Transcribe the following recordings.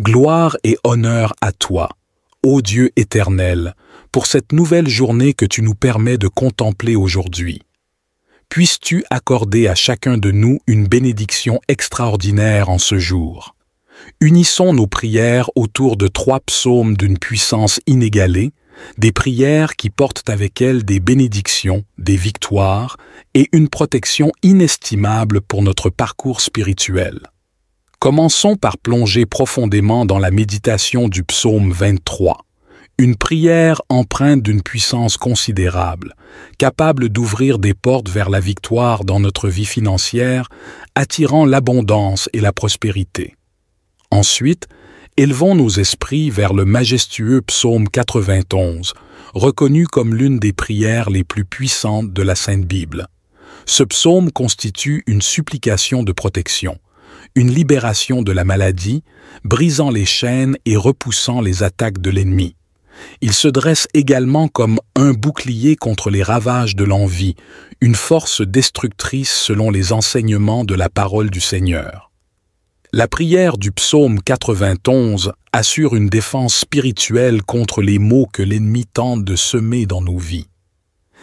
Gloire et honneur à toi, ô Dieu éternel, pour cette nouvelle journée que tu nous permets de contempler aujourd'hui. Puisses-tu accorder à chacun de nous une bénédiction extraordinaire en ce jour. Unissons nos prières autour de 3 psaumes d'une puissance inégalée, des prières qui portent avec elles des bénédictions, des victoires et une protection inestimable pour notre parcours spirituel. Commençons par plonger profondément dans la méditation du psaume 23, une prière empreinte d'une puissance considérable, capable d'ouvrir des portes vers la victoire dans notre vie financière, attirant l'abondance et la prospérité. Ensuite, élevons nos esprits vers le majestueux psaume 91, reconnu comme l'une des prières les plus puissantes de la Sainte Bible. Ce psaume constitue une supplication de protection, une libération de la maladie, brisant les chaînes et repoussant les attaques de l'ennemi. Il se dresse également comme un bouclier contre les ravages de l'envie, une force destructrice selon les enseignements de la parole du Seigneur. La prière du psaume 91 assure une défense spirituelle contre les maux que l'ennemi tente de semer dans nos vies.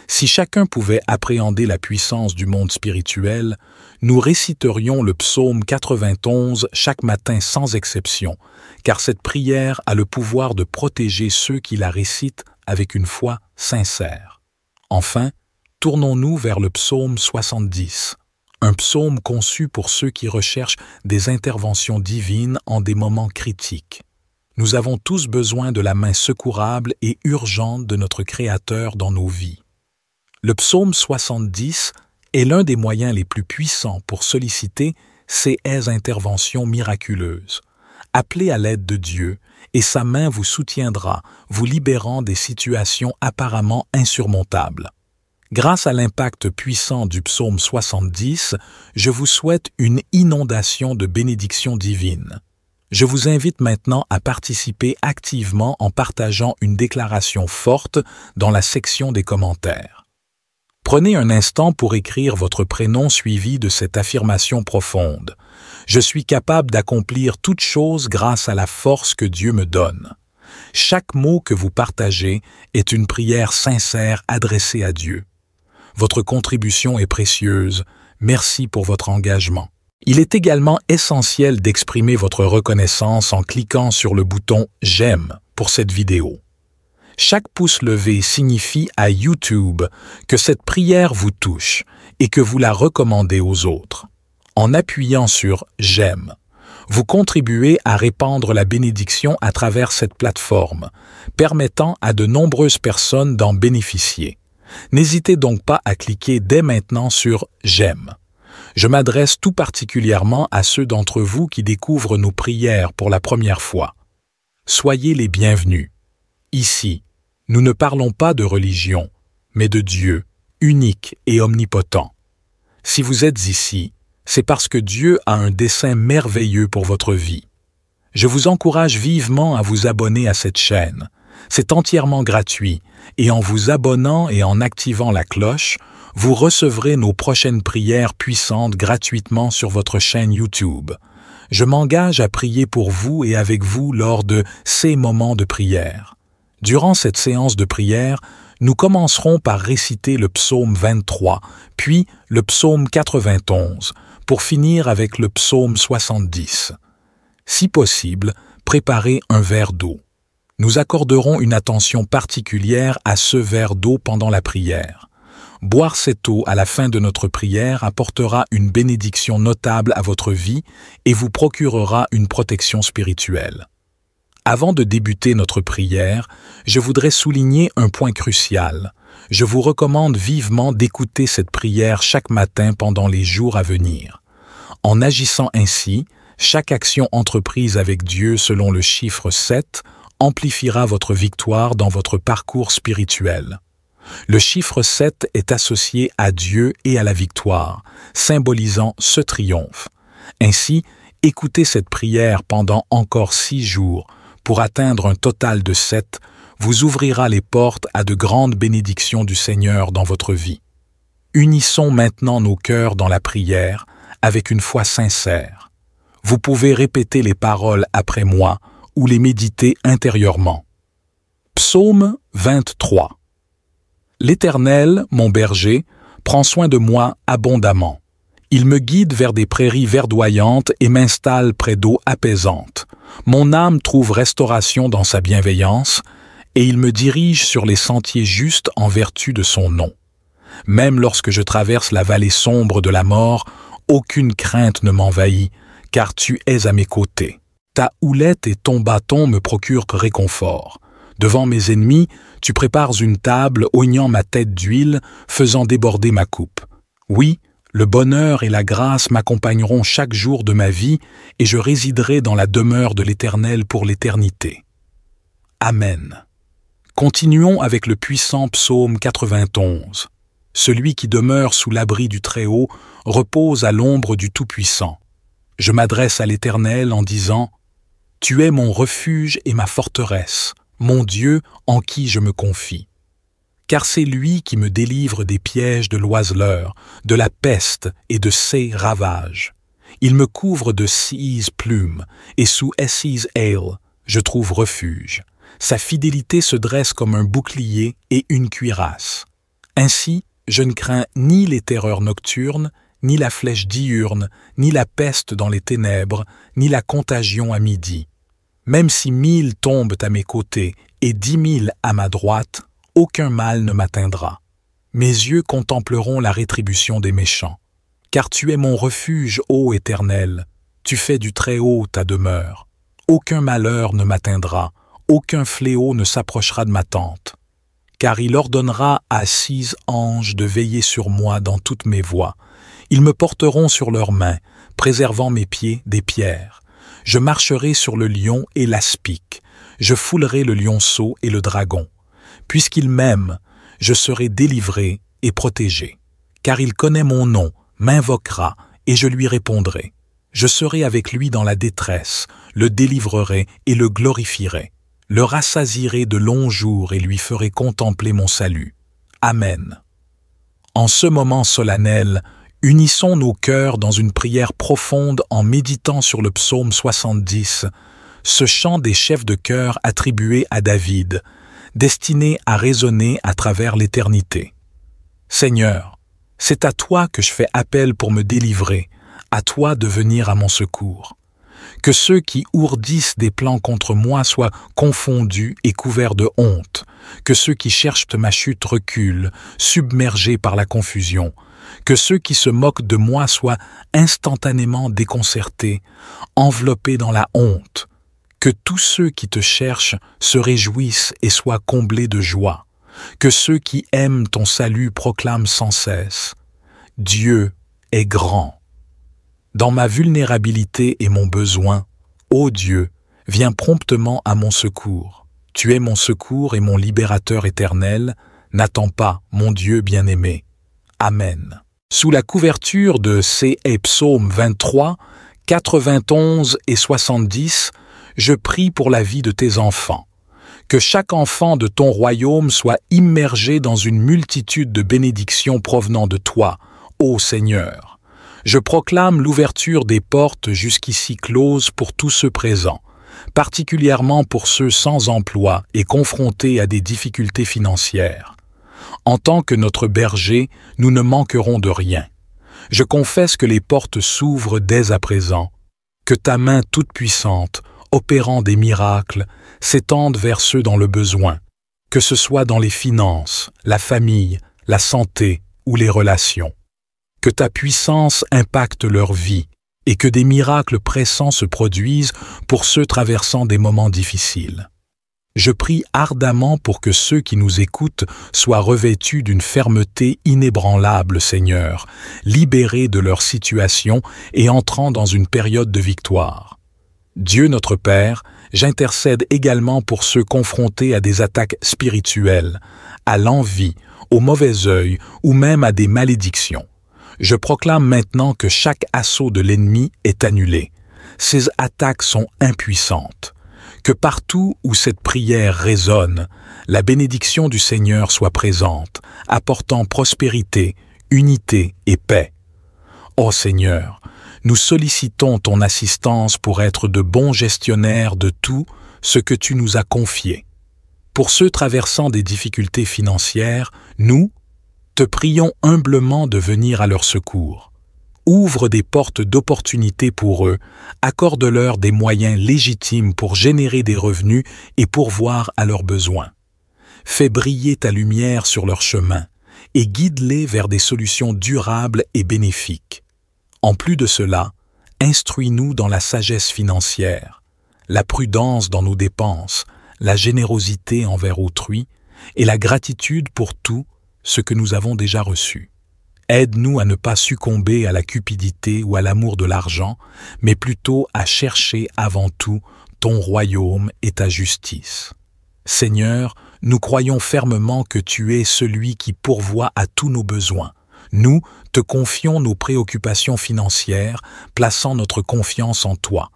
Si chacun pouvait appréhender la puissance du monde spirituel, nous réciterions le psaume 91 chaque matin sans exception, car cette prière a le pouvoir de protéger ceux qui la récitent avec une foi sincère. Enfin, tournons-nous vers le psaume 70, un psaume conçu pour ceux qui recherchent des interventions divines en des moments critiques. Nous avons tous besoin de la main secourable et urgente de notre Créateur dans nos vies. Le psaume 70 est l'un des moyens les plus puissants pour solliciter ces interventions miraculeuses. Appelez à l'aide de Dieu et sa main vous soutiendra, vous libérant des situations apparemment insurmontables. Grâce à l'impact puissant du psaume 70, je vous souhaite une inondation de bénédictions divines. Je vous invite maintenant à participer activement en partageant une déclaration forte dans la section des commentaires. Prenez un instant pour écrire votre prénom suivi de cette affirmation profonde. Je suis capable d'accomplir toute chose grâce à la force que Dieu me donne. Chaque mot que vous partagez est une prière sincère adressée à Dieu. Votre contribution est précieuse. Merci pour votre engagement. Il est également essentiel d'exprimer votre reconnaissance en cliquant sur le bouton « J'aime » pour cette vidéo. Chaque pouce levé signifie à YouTube que cette prière vous touche et que vous la recommandez aux autres. En appuyant sur « J'aime », vous contribuez à répandre la bénédiction à travers cette plateforme, permettant à de nombreuses personnes d'en bénéficier. N'hésitez donc pas à cliquer dès maintenant sur « J'aime ». Je m'adresse tout particulièrement à ceux d'entre vous qui découvrent nos prières pour la première fois. Soyez les bienvenus. Ici, nous ne parlons pas de religion, mais de Dieu, unique et omnipotent. Si vous êtes ici, c'est parce que Dieu a un dessein merveilleux pour votre vie. Je vous encourage vivement à vous abonner à cette chaîne. C'est entièrement gratuit, et en vous abonnant et en activant la cloche, vous recevrez nos prochaines prières puissantes gratuitement sur votre chaîne YouTube. Je m'engage à prier pour vous et avec vous lors de ces moments de prière. Durant cette séance de prière, nous commencerons par réciter le psaume 23, puis le psaume 91, pour finir avec le psaume 70. Si possible, préparez un verre d'eau. Nous accorderons une attention particulière à ce verre d'eau pendant la prière. Boire cette eau à la fin de notre prière apportera une bénédiction notable à votre vie et vous procurera une protection spirituelle. Avant de débuter notre prière, je voudrais souligner un point crucial. Je vous recommande vivement d'écouter cette prière chaque matin pendant les jours à venir. En agissant ainsi, chaque action entreprise avec Dieu selon le chiffre 7 amplifiera votre victoire dans votre parcours spirituel. Le chiffre 7 est associé à Dieu et à la victoire, symbolisant ce triomphe. Ainsi, écoutez cette prière pendant encore 6 jours, pour atteindre un total de 7, vous ouvrira les portes à de grandes bénédictions du Seigneur dans votre vie. Unissons maintenant nos cœurs dans la prière avec une foi sincère. Vous pouvez répéter les paroles après moi ou les méditer intérieurement. Psaume 23. L'Éternel, mon berger, prend soin de moi abondamment. Il me guide vers des prairies verdoyantes et m'installe près d'eaux apaisantes. Mon âme trouve restauration dans sa bienveillance, et il me dirige sur les sentiers justes en vertu de son nom. Même lorsque je traverse la vallée sombre de la mort, aucune crainte ne m'envahit, car tu es à mes côtés. Ta houlette et ton bâton me procurent réconfort. Devant mes ennemis, tu prépares une table, oignant ma tête d'huile, faisant déborder ma coupe. Oui, le bonheur et la grâce m'accompagneront chaque jour de ma vie, et je résiderai dans la demeure de l'Éternel pour l'éternité. Amen. Continuons avec le puissant psaume 91. Celui qui demeure sous l'abri du Très-Haut repose à l'ombre du Tout-Puissant. Je m'adresse à l'Éternel en disant « Tu es mon refuge et ma forteresse, mon Dieu en qui je me confie. » Car c'est lui qui me délivre des pièges de l'oiseleur, de la peste et de ses ravages. Il me couvre de scies plumes, et sous Esses aile, je trouve refuge. Sa fidélité se dresse comme un bouclier et une cuirasse. Ainsi, je ne crains ni les terreurs nocturnes, ni la flèche diurne, ni la peste dans les ténèbres, ni la contagion à midi. Même si 1000 tombent à mes côtés et 10 000 à ma droite, aucun mal ne m'atteindra. Mes yeux contempleront la rétribution des méchants. Car tu es mon refuge, ô Éternel, tu fais du Très-Haut ta demeure. Aucun malheur ne m'atteindra, aucun fléau ne s'approchera de ma tente. Car il ordonnera à 6 anges de veiller sur moi dans toutes mes voies. Ils me porteront sur leurs mains, préservant mes pieds des pierres. Je marcherai sur le lion et l'aspic. Je foulerai le lionceau et le dragon. Puisqu'il m'aime, je serai délivré et protégé. Car il connaît mon nom, m'invoquera, et je lui répondrai. Je serai avec lui dans la détresse, le délivrerai et le glorifierai. Le rassasierai de longs jours et lui ferai contempler mon salut. Amen. En ce moment solennel, unissons nos cœurs dans une prière profonde en méditant sur le psaume 70, ce chant des chefs de chœur attribué à David, destiné à résonner à travers l'éternité. Seigneur, c'est à toi que je fais appel pour me délivrer, à toi de venir à mon secours. Que ceux qui ourdissent des plans contre moi soient confondus et couverts de honte, que ceux qui cherchent ma chute reculent, submergés par la confusion, que ceux qui se moquent de moi soient instantanément déconcertés, enveloppés dans la honte, que tous ceux qui te cherchent se réjouissent et soient comblés de joie, que ceux qui aiment ton salut proclament sans cesse « Dieu est grand ». Dans ma vulnérabilité et mon besoin, ô Dieu, viens promptement à mon secours. Tu es mon secours et mon libérateur éternel, n'attends pas, mon Dieu bien-aimé. Amen. Sous la couverture de ces psaumes 23, 91 et 70, je prie pour la vie de tes enfants. Que chaque enfant de ton royaume soit immergé dans une multitude de bénédictions provenant de toi, ô Seigneur. Je proclame l'ouverture des portes jusqu'ici closes pour tous ceux présents, particulièrement pour ceux sans emploi et confrontés à des difficultés financières. En tant que notre berger, nous ne manquerons de rien. Je confesse que les portes s'ouvrent dès à présent, que ta main toute-puissante, opérant des miracles, s'étende vers ceux dans le besoin, que ce soit dans les finances, la famille, la santé ou les relations. Que ta puissance impacte leur vie et que des miracles pressants se produisent pour ceux traversant des moments difficiles. Je prie ardemment pour que ceux qui nous écoutent soient revêtus d'une fermeté inébranlable, Seigneur, libérés de leur situation et entrant dans une période de victoire. Dieu notre Père, j'intercède également pour ceux confrontés à des attaques spirituelles, à l'envie, au mauvais œil ou même à des malédictions. Je proclame maintenant que chaque assaut de l'ennemi est annulé. Ces attaques sont impuissantes. Que partout où cette prière résonne, la bénédiction du Seigneur soit présente, apportant prospérité, unité et paix. Ô Seigneur, nous sollicitons ton assistance pour être de bons gestionnaires de tout ce que tu nous as confié. Pour ceux traversant des difficultés financières, nous te prions humblement de venir à leur secours. Ouvre des portes d'opportunités pour eux, accorde-leur des moyens légitimes pour générer des revenus et pourvoir à leurs besoins. Fais briller ta lumière sur leur chemin et guide-les vers des solutions durables et bénéfiques. En plus de cela, instruis-nous dans la sagesse financière, la prudence dans nos dépenses, la générosité envers autrui et la gratitude pour tout ce que nous avons déjà reçu. Aide-nous à ne pas succomber à la cupidité ou à l'amour de l'argent, mais plutôt à chercher avant tout ton royaume et ta justice. Seigneur, nous croyons fermement que tu es celui qui pourvoit à tous nos besoins. Nous te confions nos préoccupations financières, plaçant notre confiance en toi.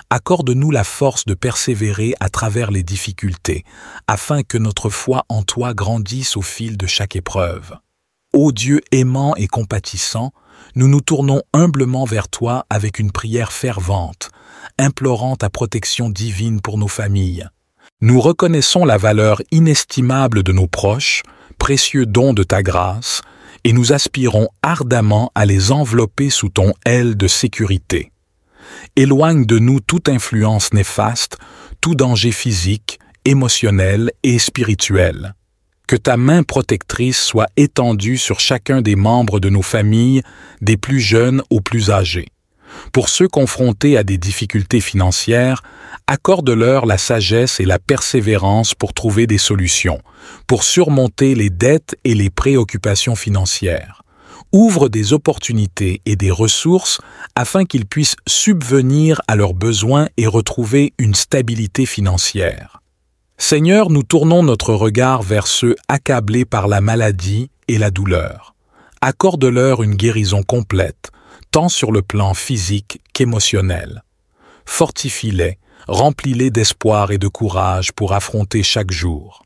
Accorde-nous la force de persévérer à travers les difficultés, afin que notre foi en toi grandisse au fil de chaque épreuve. Ô Dieu aimant et compatissant, nous nous tournons humblement vers toi avec une prière fervente, implorant ta protection divine pour nos familles. Nous reconnaissons la valeur inestimable de nos proches, précieux don de ta grâce, et nous aspirons ardemment à les envelopper sous ton aile de sécurité. Éloigne de nous toute influence néfaste, tout danger physique, émotionnel et spirituel. Que ta main protectrice soit étendue sur chacun des membres de nos familles, des plus jeunes aux plus âgés. Pour ceux confrontés à des difficultés financières, accorde-leur la sagesse et la persévérance pour trouver des solutions, pour surmonter les dettes et les préoccupations financières. Ouvre des opportunités et des ressources afin qu'ils puissent subvenir à leurs besoins et retrouver une stabilité financière. Seigneur, nous tournons notre regard vers ceux accablés par la maladie et la douleur. Accorde-leur une guérison complète, tant sur le plan physique qu'émotionnel. Fortifie-les, remplis-les d'espoir et de courage pour affronter chaque jour.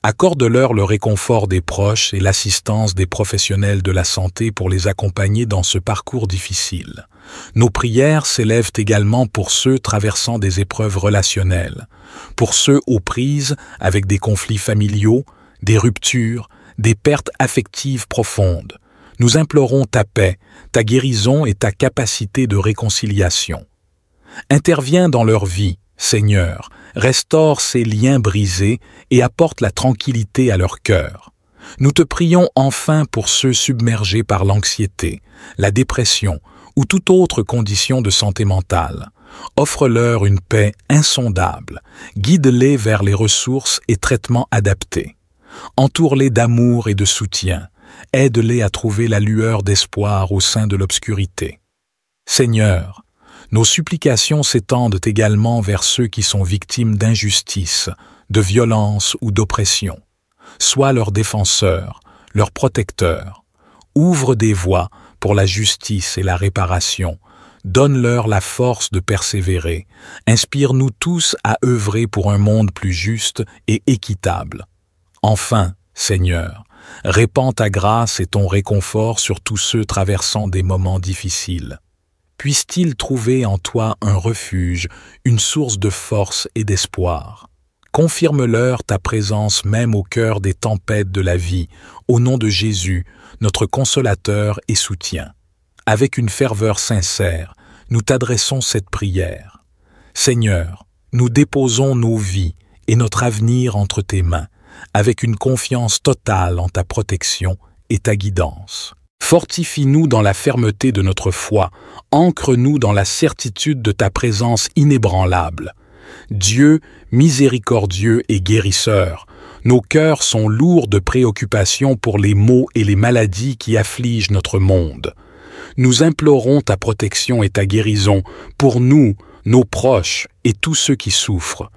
Accorde-leur le réconfort des proches et l'assistance des professionnels de la santé pour les accompagner dans ce parcours difficile. Nos prières s'élèvent également pour ceux traversant des épreuves relationnelles, pour ceux aux prises avec des conflits familiaux, des ruptures, des pertes affectives profondes. Nous implorons ta paix, ta guérison et ta capacité de réconciliation. Interviens dans leur vie, Seigneur, restaure ces liens brisés et apporte la tranquillité à leur cœur. Nous te prions enfin pour ceux submergés par l'anxiété, la dépression ou toute autre condition de santé mentale. Offre-leur une paix insondable, guide-les vers les ressources et traitements adaptés. Entoure-les d'amour et de soutien, aide-les à trouver la lueur d'espoir au sein de l'obscurité. Seigneur, nos supplications s'étendent également vers ceux qui sont victimes d'injustice, de violence ou d'oppression. Sois leur défenseur, leur protecteur. Ouvre des voies pour la justice et la réparation. Donne-leur la force de persévérer. Inspire-nous tous à œuvrer pour un monde plus juste et équitable. Enfin, Seigneur, répands ta grâce et ton réconfort sur tous ceux traversant des moments difficiles. Puissent-ils trouver en toi un refuge, une source de force et d'espoir. Confirme-leur ta présence même au cœur des tempêtes de la vie, au nom de Jésus, notre consolateur et soutien. Avec une ferveur sincère, nous t'adressons cette prière. Seigneur, nous déposons nos vies et notre avenir entre tes mains, avec une confiance totale en ta protection et ta guidance. Fortifie-nous dans la fermeté de notre foi, ancre-nous dans la certitude de ta présence inébranlable. Dieu, miséricordieux et guérisseur, nos cœurs sont lourds de préoccupations pour les maux et les maladies qui affligent notre monde. Nous implorons ta protection et ta guérison pour nous, nos proches et tous ceux qui souffrent.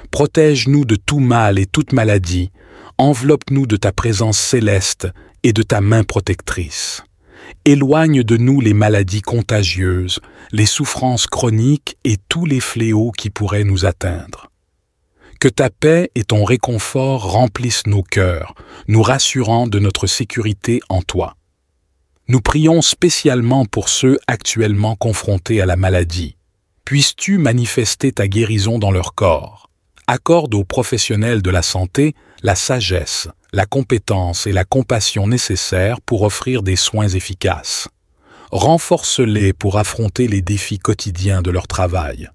Protège-nous de tout mal et toute maladie. Enveloppe-nous de ta présence céleste et de ta main protectrice. Éloigne de nous les maladies contagieuses, les souffrances chroniques et tous les fléaux qui pourraient nous atteindre. Que ta paix et ton réconfort remplissent nos cœurs, nous rassurant de notre sécurité en toi. Nous prions spécialement pour ceux actuellement confrontés à la maladie. Puisses-tu manifester ta guérison dans leur corps? Accorde aux professionnels de la santé la sagesse, la compétence et la compassion nécessaires pour offrir des soins efficaces. Renforce-les pour affronter les défis quotidiens de leur travail.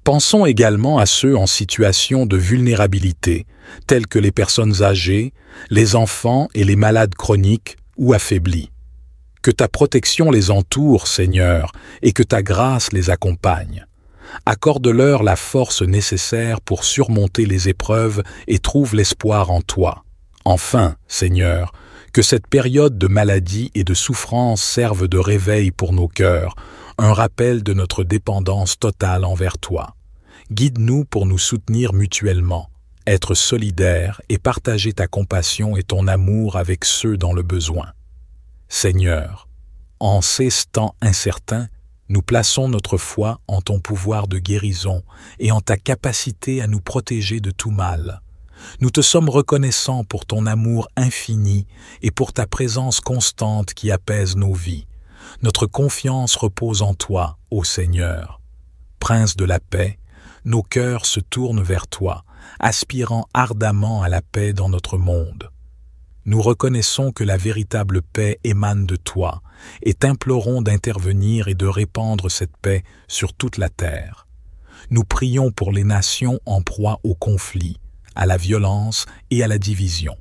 Pensons également à ceux en situation de vulnérabilité, tels que les personnes âgées, les enfants et les malades chroniques ou affaiblis. Que ta protection les entoure, Seigneur, et que ta grâce les accompagne. Accorde-leur la force nécessaire pour surmonter les épreuves et trouve l'espoir en toi. Enfin, Seigneur, que cette période de maladie et de souffrance serve de réveil pour nos cœurs, un rappel de notre dépendance totale envers toi. Guide-nous pour nous soutenir mutuellement, être solidaires et partager ta compassion et ton amour avec ceux dans le besoin. Seigneur, en ces temps incertains, nous plaçons notre foi en ton pouvoir de guérison et en ta capacité à nous protéger de tout mal. Nous te sommes reconnaissants pour ton amour infini et pour ta présence constante qui apaise nos vies. Notre confiance repose en toi, ô Seigneur. Prince de la paix, nos cœurs se tournent vers toi, aspirant ardemment à la paix dans notre monde. Nous reconnaissons que la véritable paix émane de toi et t'implorons d'intervenir et de répandre cette paix sur toute la terre. Nous prions pour les nations en proie au conflit, à la violence et à la division.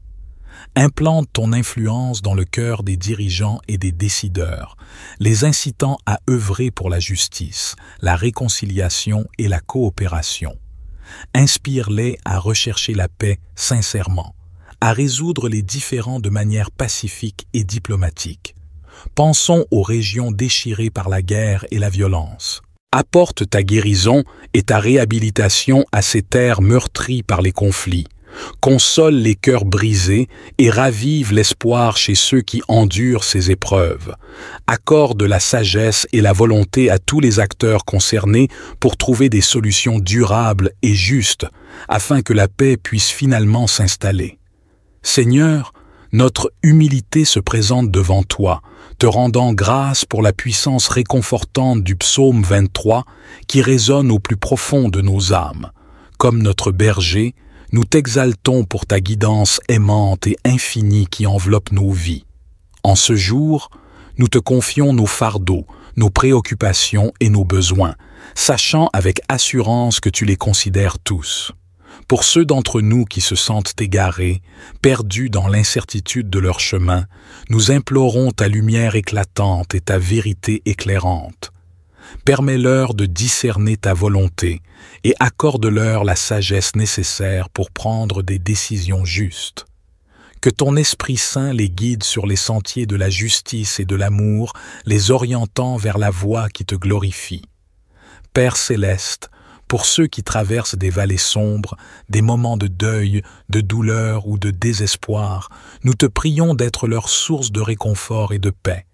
Implante ton influence dans le cœur des dirigeants et des décideurs, les incitant à œuvrer pour la justice, la réconciliation et la coopération. Inspire-les à rechercher la paix sincèrement, à résoudre les différends de manière pacifique et diplomatique. Pensons aux régions déchirées par la guerre et la violence. Apporte ta guérison et ta réhabilitation à ces terres meurtries par les conflits. Console les cœurs brisés et ravive l'espoir chez ceux qui endurent ces épreuves. Accorde la sagesse et la volonté à tous les acteurs concernés pour trouver des solutions durables et justes, afin que la paix puisse finalement s'installer. Seigneur, notre humilité se présente devant toi, te rendant grâce pour la puissance réconfortante du psaume 23 qui résonne au plus profond de nos âmes. Comme notre berger, nous t'exaltons pour ta guidance aimante et infinie qui enveloppe nos vies. En ce jour, nous te confions nos fardeaux, nos préoccupations et nos besoins, sachant avec assurance que tu les considères tous. Pour ceux d'entre nous qui se sentent égarés, perdus dans l'incertitude de leur chemin, nous implorons ta lumière éclatante et ta vérité éclairante. Permets-leur de discerner ta volonté et accorde-leur la sagesse nécessaire pour prendre des décisions justes. Que ton Esprit Saint les guide sur les sentiers de la justice et de l'amour, les orientant vers la voie qui te glorifie. Père céleste, pour ceux qui traversent des vallées sombres, des moments de deuil, de douleur ou de désespoir, nous te prions d'être leur source de réconfort et de paix.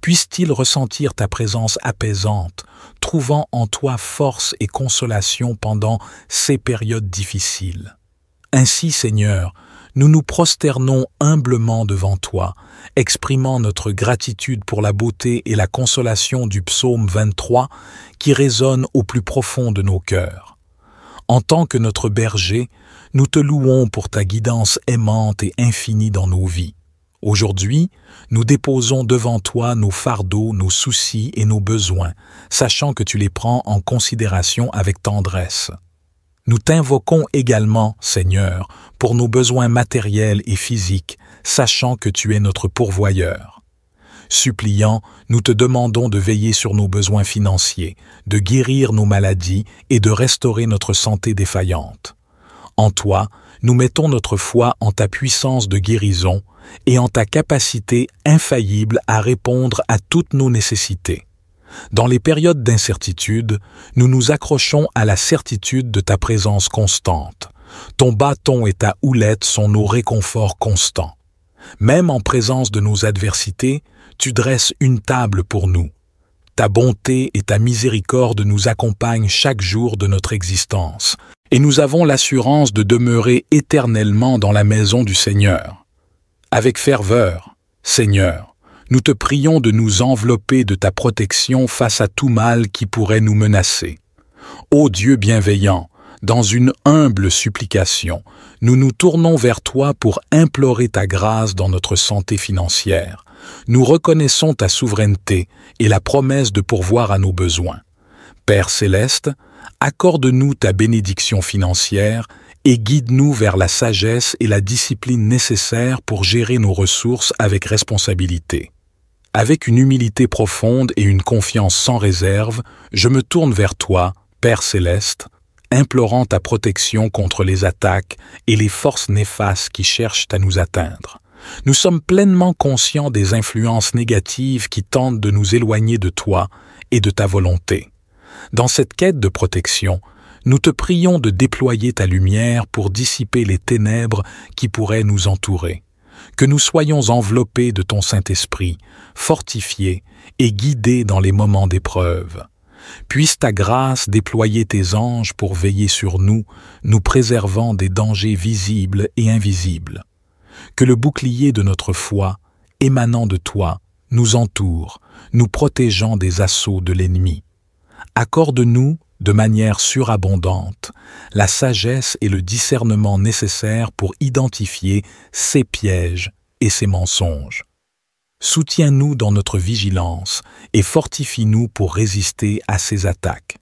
Puissent-ils ressentir ta présence apaisante, trouvant en toi force et consolation pendant ces périodes difficiles. Ainsi, Seigneur, nous nous prosternons humblement devant toi, exprimant notre gratitude pour la beauté et la consolation du psaume 23 qui résonne au plus profond de nos cœurs. En tant que notre berger, nous te louons pour ta guidance aimante et infinie dans nos vies. Aujourd'hui, nous déposons devant toi nos fardeaux, nos soucis et nos besoins, sachant que tu les prends en considération avec tendresse. Nous t'invoquons également, Seigneur, pour nos besoins matériels et physiques, sachant que tu es notre pourvoyeur. Suppliant, nous te demandons de veiller sur nos besoins financiers, de guérir nos maladies et de restaurer notre santé défaillante. En toi, nous mettons notre foi en ta puissance de guérison et en ta capacité infaillible à répondre à toutes nos nécessités. Dans les périodes d'incertitude, nous nous accrochons à la certitude de ta présence constante. Ton bâton et ta houlette sont nos réconforts constants. Même en présence de nos adversités, tu dresses une table pour nous. Ta bonté et ta miséricorde nous accompagnent chaque jour de notre existence, et nous avons l'assurance de demeurer éternellement dans la maison du Seigneur. Avec ferveur, Seigneur, Nous te prions de nous envelopper de ta protection face à tout mal qui pourrait nous menacer. Ô Dieu bienveillant, dans une humble supplication, nous nous tournons vers toi pour implorer ta grâce dans notre santé financière. Nous reconnaissons ta souveraineté et la promesse de pourvoir à nos besoins. Père céleste, accorde-nous ta bénédiction financière et guide-nous vers la sagesse et la discipline nécessaires pour gérer nos ressources avec responsabilité. Avec une humilité profonde et une confiance sans réserve, je me tourne vers toi, Père céleste, implorant ta protection contre les attaques et les forces néfastes qui cherchent à nous atteindre. Nous sommes pleinement conscients des influences négatives qui tentent de nous éloigner de toi et de ta volonté. Dans cette quête de protection, nous te prions de déployer ta lumière pour dissiper les ténèbres qui pourraient nous entourer. Que nous soyons enveloppés de ton Saint-Esprit, fortifiés et guidés dans les moments d'épreuve. Puisse ta grâce déployer tes anges pour veiller sur nous, nous préservant des dangers visibles et invisibles. Que le bouclier de notre foi, émanant de toi, nous entoure, nous protégeant des assauts de l'ennemi. Accorde-nous, de manière surabondante, la sagesse et le discernement nécessaires pour identifier ces pièges et ces mensonges. Soutiens-nous dans notre vigilance et fortifie-nous pour résister à ces attaques.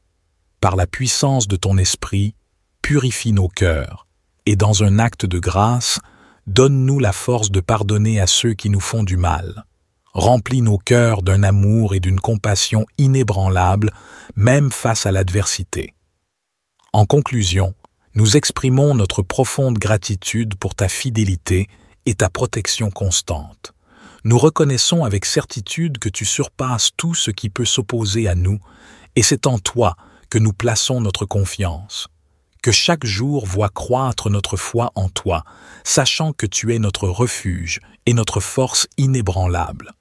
Par la puissance de ton esprit, purifie nos cœurs et dans un acte de grâce, donne-nous la force de pardonner à ceux qui nous font du mal. Remplis nos cœurs d'un amour et d'une compassion inébranlables, même face à l'adversité. En conclusion, nous exprimons notre profonde gratitude pour ta fidélité et ta protection constante. Nous reconnaissons avec certitude que tu surpasses tout ce qui peut s'opposer à nous, et c'est en toi que nous plaçons notre confiance. Que chaque jour voie croître notre foi en toi, sachant que tu es notre refuge et notre force inébranlable.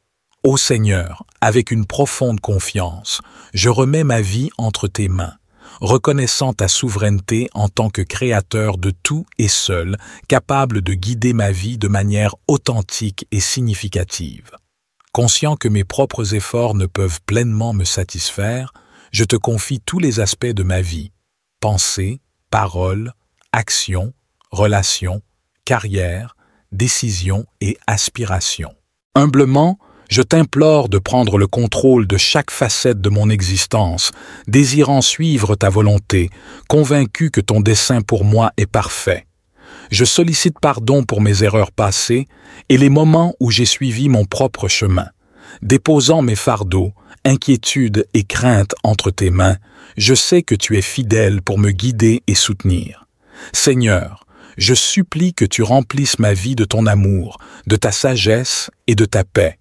Ô Seigneur, avec une profonde confiance, je remets ma vie entre tes mains, reconnaissant ta souveraineté en tant que créateur de tout et seul, capable de guider ma vie de manière authentique et significative. Conscient que mes propres efforts ne peuvent pleinement me satisfaire, je te confie tous les aspects de ma vie, pensée, parole, action, relations, carrière, décision et aspiration. Humblement, je t'implore de prendre le contrôle de chaque facette de mon existence, désirant suivre ta volonté, convaincu que ton dessein pour moi est parfait. Je sollicite pardon pour mes erreurs passées et les moments où j'ai suivi mon propre chemin. Déposant mes fardeaux, inquiétudes et craintes entre tes mains, je sais que tu es fidèle pour me guider et soutenir. Seigneur, je supplie que tu remplisses ma vie de ton amour, de ta sagesse et de ta paix.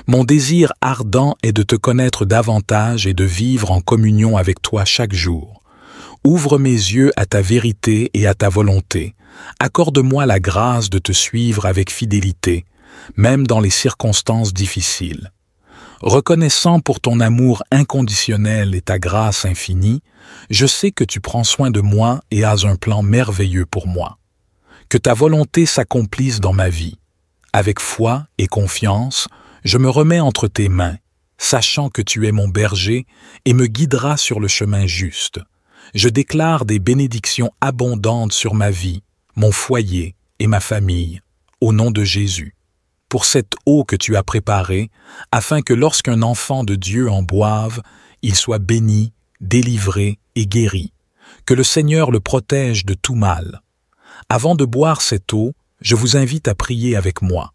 Mon désir ardent est de te connaître davantage et de vivre en communion avec toi chaque jour. Ouvre mes yeux à ta vérité et à ta volonté. Accorde-moi la grâce de te suivre avec fidélité, même dans les circonstances difficiles. Reconnaissant pour ton amour inconditionnel et ta grâce infinie, je sais que tu prends soin de moi et as un plan merveilleux pour moi. Que ta volonté s'accomplisse dans ma vie. Avec foi et confiance, je me remets entre tes mains, sachant que tu es mon berger et me guideras sur le chemin juste. Je déclare des bénédictions abondantes sur ma vie, mon foyer et ma famille, au nom de Jésus. Pour cette eau que tu as préparée, afin que lorsqu'un enfant de Dieu en boive, il soit béni, délivré et guéri. Que le Seigneur le protège de tout mal. Avant de boire cette eau, je vous invite à prier avec moi.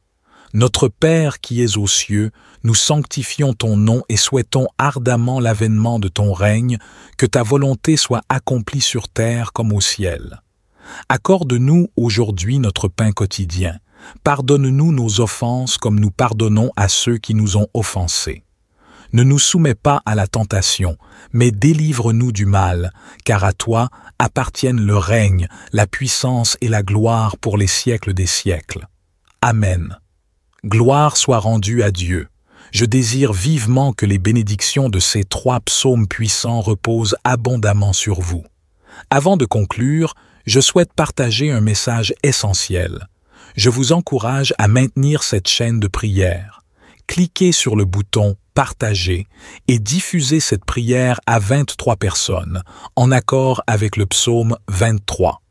Notre Père qui es aux cieux, nous sanctifions ton nom et souhaitons ardemment l'avènement de ton règne, que ta volonté soit accomplie sur terre comme au ciel. Accorde-nous aujourd'hui notre pain quotidien. Pardonne-nous nos offenses comme nous pardonnons à ceux qui nous ont offensés. Ne nous soumets pas à la tentation, mais délivre-nous du mal, car à toi appartiennent le règne, la puissance et la gloire pour les siècles des siècles. Amen. Gloire soit rendue à Dieu. Je désire vivement que les bénédictions de ces 3 psaumes puissants reposent abondamment sur vous. Avant de conclure, je souhaite partager un message essentiel. Je vous encourage à maintenir cette chaîne de prière. cliquez sur le bouton « Partager » et diffusez cette prière à 23 personnes, en accord avec le psaume 23.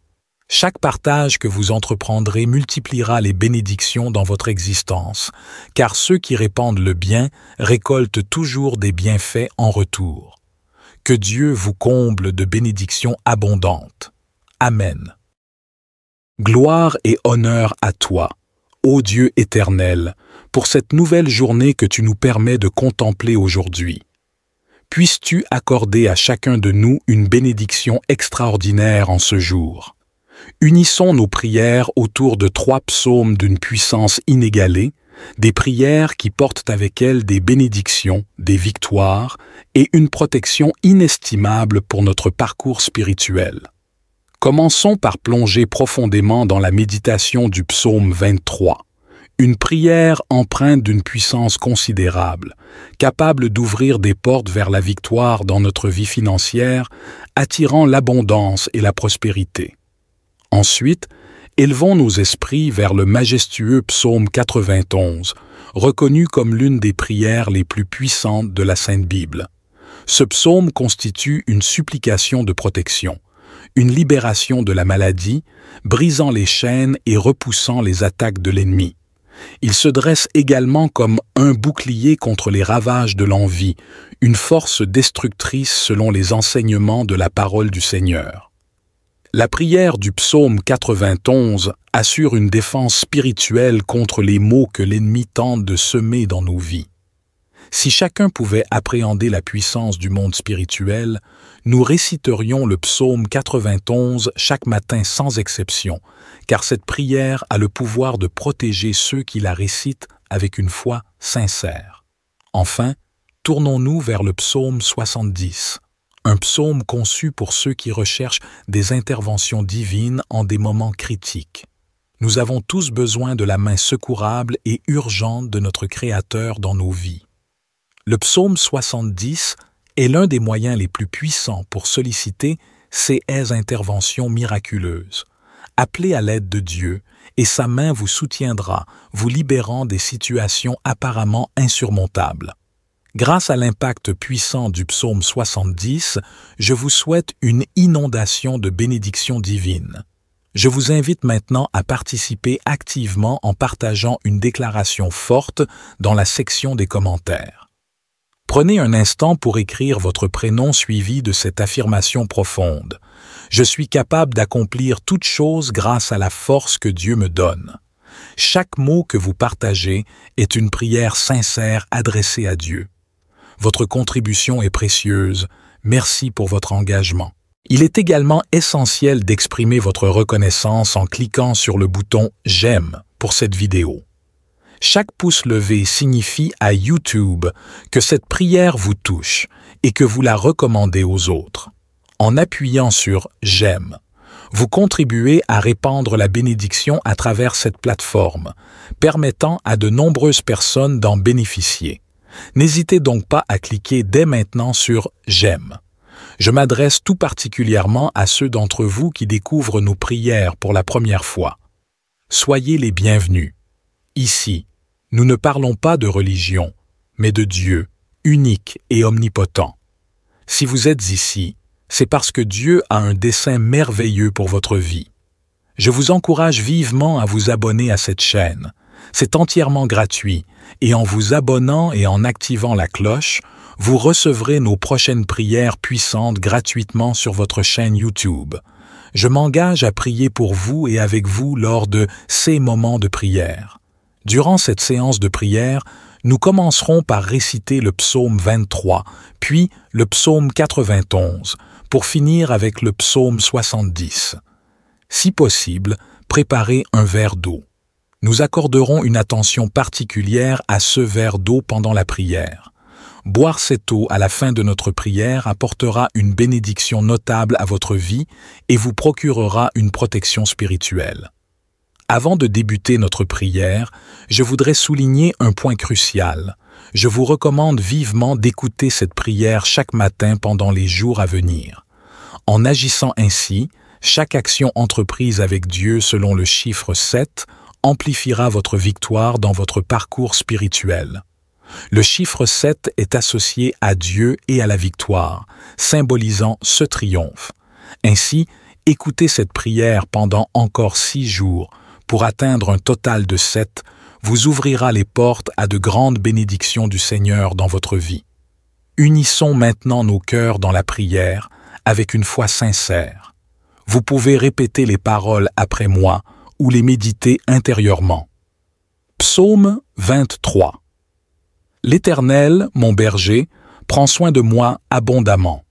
Chaque partage que vous entreprendrez multipliera les bénédictions dans votre existence, car ceux qui répandent le bien récoltent toujours des bienfaits en retour. Que Dieu vous comble de bénédictions abondantes. Amen. Gloire et honneur à toi, ô Dieu éternel, pour cette nouvelle journée que tu nous permets de contempler aujourd'hui. Puisses-tu accorder à chacun de nous une bénédiction extraordinaire en ce jour. Unissons nos prières autour de 3 psaumes d'une puissance inégalée, des prières qui portent avec elles des bénédictions, des victoires et une protection inestimable pour notre parcours spirituel. Commençons par plonger profondément dans la méditation du psaume 23, une prière empreinte d'une puissance considérable, capable d'ouvrir des portes vers la victoire dans notre vie financière, attirant l'abondance et la prospérité. Ensuite, élevons nos esprits vers le majestueux psaume 91, reconnu comme l'une des prières les plus puissantes de la Sainte Bible. Ce psaume constitue une supplication de protection, une libération de la maladie, brisant les chaînes et repoussant les attaques de l'ennemi. Il se dresse également comme un bouclier contre les ravages de l'envie, une force destructrice selon les enseignements de la parole du Seigneur. La prière du psaume 91 assure une défense spirituelle contre les maux que l'ennemi tente de semer dans nos vies. Si chacun pouvait appréhender la puissance du monde spirituel, nous réciterions le psaume 91 chaque matin sans exception, car cette prière a le pouvoir de protéger ceux qui la récitent avec une foi sincère. Enfin, tournons-nous vers le psaume 70. Un psaume conçu pour ceux qui recherchent des interventions divines en des moments critiques. Nous avons tous besoin de la main secourable et urgente de notre Créateur dans nos vies. Le psaume 70 est l'un des moyens les plus puissants pour solliciter ces interventions miraculeuses. Appelez à l'aide de Dieu et sa main vous soutiendra, vous libérant des situations apparemment insurmontables. Grâce à l'impact puissant du psaume 70, je vous souhaite une inondation de bénédictions divines. Je vous invite maintenant à participer activement en partageant une déclaration forte dans la section des commentaires. Prenez un instant pour écrire votre prénom suivi de cette affirmation profonde. Je suis capable d'accomplir toute chose grâce à la force que Dieu me donne. Chaque mot que vous partagez est une prière sincère adressée à Dieu. Votre contribution est précieuse. Merci pour votre engagement. Il est également essentiel d'exprimer votre reconnaissance en cliquant sur le bouton « J'aime » pour cette vidéo. Chaque pouce levé signifie à YouTube que cette prière vous touche et que vous la recommandez aux autres. En appuyant sur « J'aime », vous contribuez à répandre la bénédiction à travers cette plateforme, permettant à de nombreuses personnes d'en bénéficier. N'hésitez donc pas à cliquer dès maintenant sur « J'aime ». Je m'adresse tout particulièrement à ceux d'entre vous qui découvrent nos prières pour la première fois. Soyez les bienvenus. Ici, nous ne parlons pas de religion, mais de Dieu, unique et omnipotent. Si vous êtes ici, c'est parce que Dieu a un dessein merveilleux pour votre vie. Je vous encourage vivement à vous abonner à cette chaîne. C'est entièrement gratuit et en vous abonnant et en activant la cloche, vous recevrez nos prochaines prières puissantes gratuitement sur votre chaîne YouTube. Je m'engage à prier pour vous et avec vous lors de ces moments de prière. Durant cette séance de prière, nous commencerons par réciter le psaume 23, puis le psaume 91, pour finir avec le psaume 70. Si possible, préparez un verre d'eau. Nous accorderons une attention particulière à ce verre d'eau pendant la prière. Boire cette eau à la fin de notre prière apportera une bénédiction notable à votre vie et vous procurera une protection spirituelle. Avant de débuter notre prière, je voudrais souligner un point crucial. Je vous recommande vivement d'écouter cette prière chaque matin pendant les jours à venir. En agissant ainsi, chaque action entreprise avec Dieu selon le chiffre 7 amplifiera votre victoire dans votre parcours spirituel. Le chiffre 7 est associé à Dieu et à la victoire, symbolisant ce triomphe. Ainsi, écoutez cette prière pendant encore 6 jours pour atteindre un total de 7, vous ouvrira les portes à de grandes bénédictions du Seigneur dans votre vie. Unissons maintenant nos cœurs dans la prière avec une foi sincère. Vous pouvez répéter les paroles après moi ou les méditer intérieurement. Psaume 23. L'Éternel, mon berger, prend soin de moi abondamment.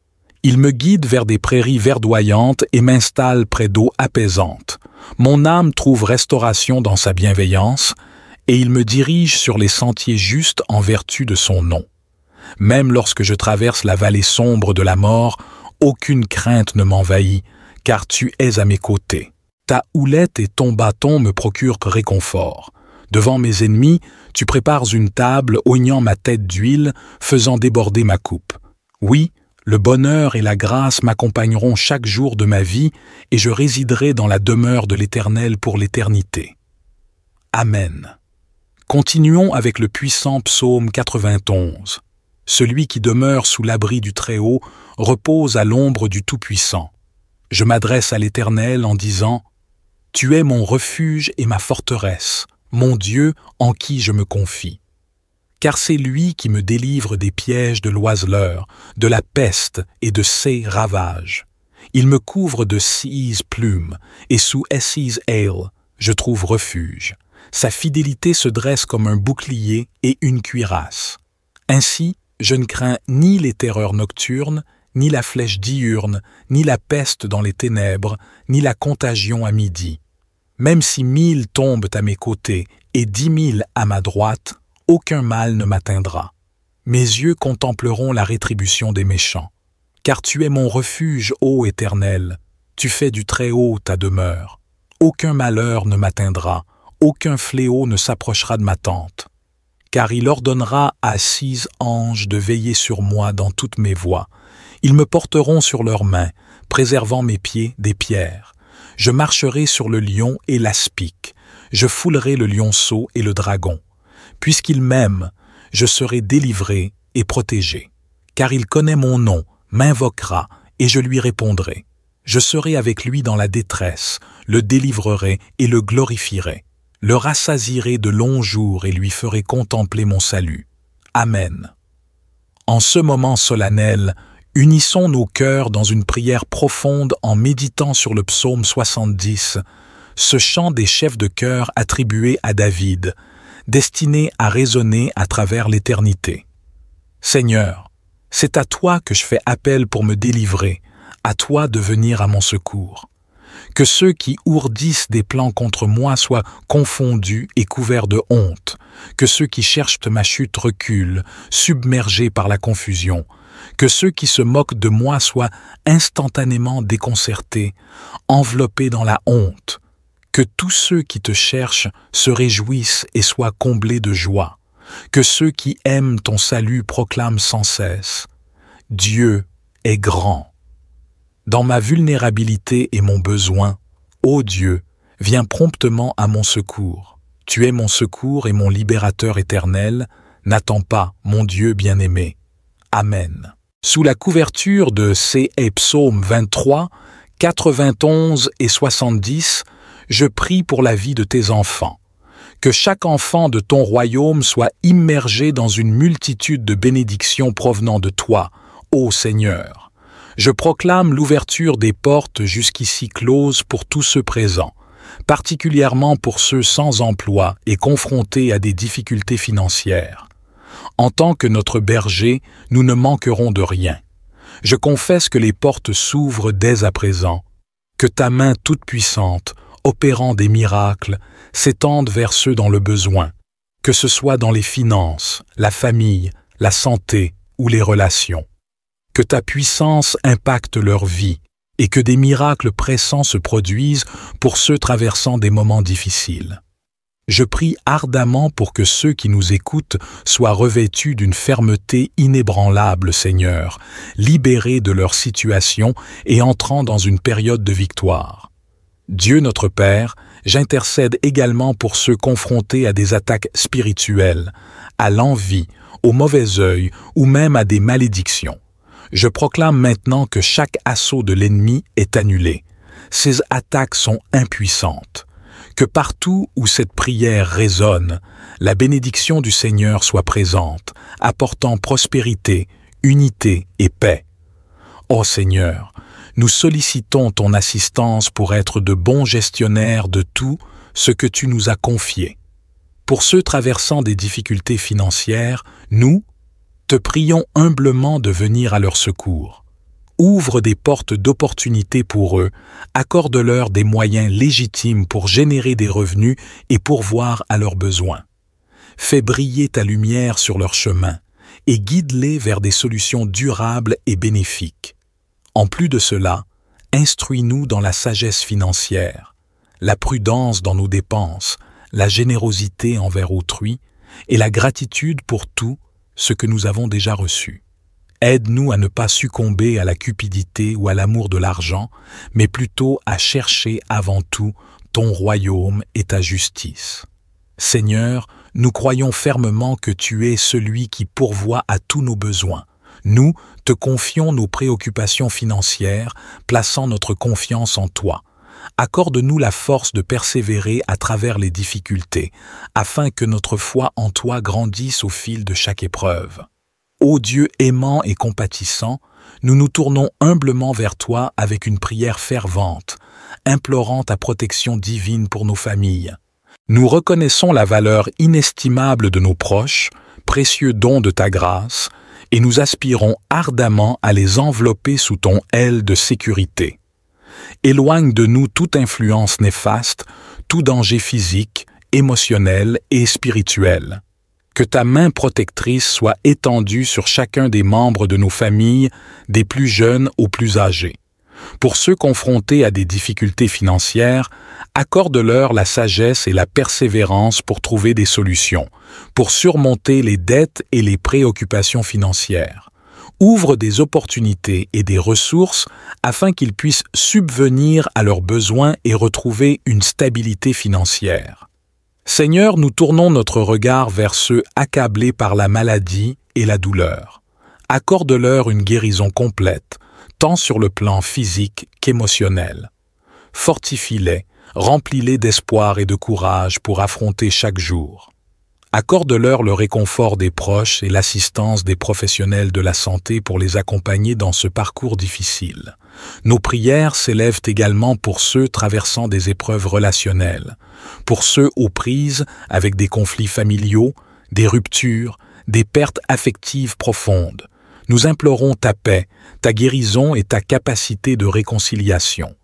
Il me guide vers des prairies verdoyantes et m'installe près d'eaux apaisantes. Mon âme trouve restauration dans sa bienveillance, et il me dirige sur les sentiers justes en vertu de son nom. Même lorsque je traverse la vallée sombre de la mort, aucune crainte ne m'envahit, car tu es à mes côtés. Ta houlette et ton bâton me procurent réconfort. Devant mes ennemis, tu prépares une table, oignant ma tête d'huile, faisant déborder ma coupe. Oui, le bonheur et la grâce m'accompagneront chaque jour de ma vie, et je résiderai dans la demeure de l'Éternel pour l'éternité. Amen. Continuons avec le puissant psaume 91. Celui qui demeure sous l'abri du Très-Haut repose à l'ombre du Tout-Puissant. Je m'adresse à l'Éternel en disant « Tu es mon refuge et ma forteresse, mon Dieu en qui je me confie. Car c'est lui qui me délivre des pièges de l'oiseleur, de la peste et de ses ravages. Il me couvre de six plumes, et sous Esses aile, je trouve refuge. Sa fidélité se dresse comme un bouclier et une cuirasse. Ainsi, je ne crains ni les terreurs nocturnes, ni la flèche diurne, ni la peste dans les ténèbres, ni la contagion à midi. Même si 1000 tombent à mes côtés et 10 000 à ma droite, aucun mal ne m'atteindra. Mes yeux contempleront la rétribution des méchants. Car tu es mon refuge, ô Éternel, tu fais du Très-Haut ta demeure. Aucun malheur ne m'atteindra, aucun fléau ne s'approchera de ma tente. Car il ordonnera à 6 anges de veiller sur moi dans toutes mes voies. Ils me porteront sur leurs mains, préservant mes pieds des pierres. Je marcherai sur le lion et l'aspic. Je foulerai le lionceau et le dragon. Puisqu'il m'aime, je serai délivré et protégé. Car il connaît mon nom, m'invoquera, et je lui répondrai. Je serai avec lui dans la détresse, le délivrerai et le glorifierai. Le rassasierai de longs jours et lui ferai contempler mon salut. Amen. En ce moment solennel, unissons nos cœurs dans une prière profonde en méditant sur le psaume 70, ce chant des chefs de chœur attribué à David, destiné à résonner à travers l'éternité. Seigneur, c'est à toi que je fais appel pour me délivrer, à toi de venir à mon secours. Que ceux qui ourdissent des plans contre moi soient confondus et couverts de honte, que ceux qui cherchent ma chute reculent, submergés par la confusion, que ceux qui se moquent de moi soient instantanément déconcertés, enveloppés dans la honte, que tous ceux qui te cherchent se réjouissent et soient comblés de joie, que ceux qui aiment ton salut proclament sans cesse « Dieu est grand ». Dans ma vulnérabilité et mon besoin, ô Dieu, viens promptement à mon secours. Tu es mon secours et mon libérateur éternel, n'attends pas, mon Dieu bien-aimé. Amen. Sous la couverture de ces psaumes 23, 91 et 70, je prie pour la vie de tes enfants. Que chaque enfant de ton royaume soit immergé dans une multitude de bénédictions provenant de toi, ô Seigneur. Je proclame l'ouverture des portes jusqu'ici closes pour tous ceux présents, particulièrement pour ceux sans emploi et confrontés à des difficultés financières. En tant que notre berger, nous ne manquerons de rien. Je confesse que les portes s'ouvrent dès à présent, que ta main toute-puissante, opérant des miracles, s'étende vers ceux dans le besoin, que ce soit dans les finances, la famille, la santé ou les relations. Que ta puissance impacte leur vie et que des miracles pressants se produisent pour ceux traversant des moments difficiles. Je prie ardemment pour que ceux qui nous écoutent soient revêtus d'une fermeté inébranlable, Seigneur, libérés de leur situation et entrant dans une période de victoire. Dieu notre Père, j'intercède également pour ceux confrontés à des attaques spirituelles, à l'envie, au mauvais œil ou même à des malédictions. Je proclame maintenant que chaque assaut de l'ennemi est annulé. Ses attaques sont impuissantes. Que partout où cette prière résonne, la bénédiction du Seigneur soit présente, apportant prospérité, unité et paix. Ô Seigneur, nous sollicitons ton assistance pour être de bons gestionnaires de tout ce que tu nous as confié. Pour ceux traversant des difficultés financières, nous te prions humblement de venir à leur secours. Ouvre des portes d'opportunités pour eux, accorde-leur des moyens légitimes pour générer des revenus et pourvoir à leurs besoins. Fais briller ta lumière sur leur chemin et guide-les vers des solutions durables et bénéfiques. En plus de cela, instruis-nous dans la sagesse financière, la prudence dans nos dépenses, la générosité envers autrui et la gratitude pour tout ce que nous avons déjà reçu. Aide-nous à ne pas succomber à la cupidité ou à l'amour de l'argent, mais plutôt à chercher avant tout ton royaume et ta justice. Seigneur, nous croyons fermement que tu es celui qui pourvoit à tous nos besoins. Nous te confions nos préoccupations financières, plaçant notre confiance en toi. Accorde-nous la force de persévérer à travers les difficultés, afin que notre foi en toi grandisse au fil de chaque épreuve. Ô Dieu aimant et compatissant, nous nous tournons humblement vers toi avec une prière fervente, implorant ta protection divine pour nos familles. Nous reconnaissons la valeur inestimable de nos proches, précieux don de ta grâce, et nous aspirons ardemment à les envelopper sous ton aile de sécurité. Éloigne de nous toute influence néfaste, tout danger physique, émotionnel et spirituel. Que ta main protectrice soit étendue sur chacun des membres de nos familles, des plus jeunes aux plus âgés. Pour ceux confrontés à des difficultés financières, accorde-leur la sagesse et la persévérance pour trouver des solutions, pour surmonter les dettes et les préoccupations financières. Ouvre des opportunités et des ressources afin qu'ils puissent subvenir à leurs besoins et retrouver une stabilité financière. Seigneur, nous tournons notre regard vers ceux accablés par la maladie et la douleur. Accorde-leur une guérison complète, tant sur le plan physique qu'émotionnel. Fortifie-les, remplis-les d'espoir et de courage pour affronter chaque jour. Accorde-leur le réconfort des proches et l'assistance des professionnels de la santé pour les accompagner dans ce parcours difficile. Nos prières s'élèvent également pour ceux traversant des épreuves relationnelles, pour ceux aux prises avec des conflits familiaux, des ruptures, des pertes affectives profondes. Nous implorons ta paix, ta guérison et ta capacité de réconciliation.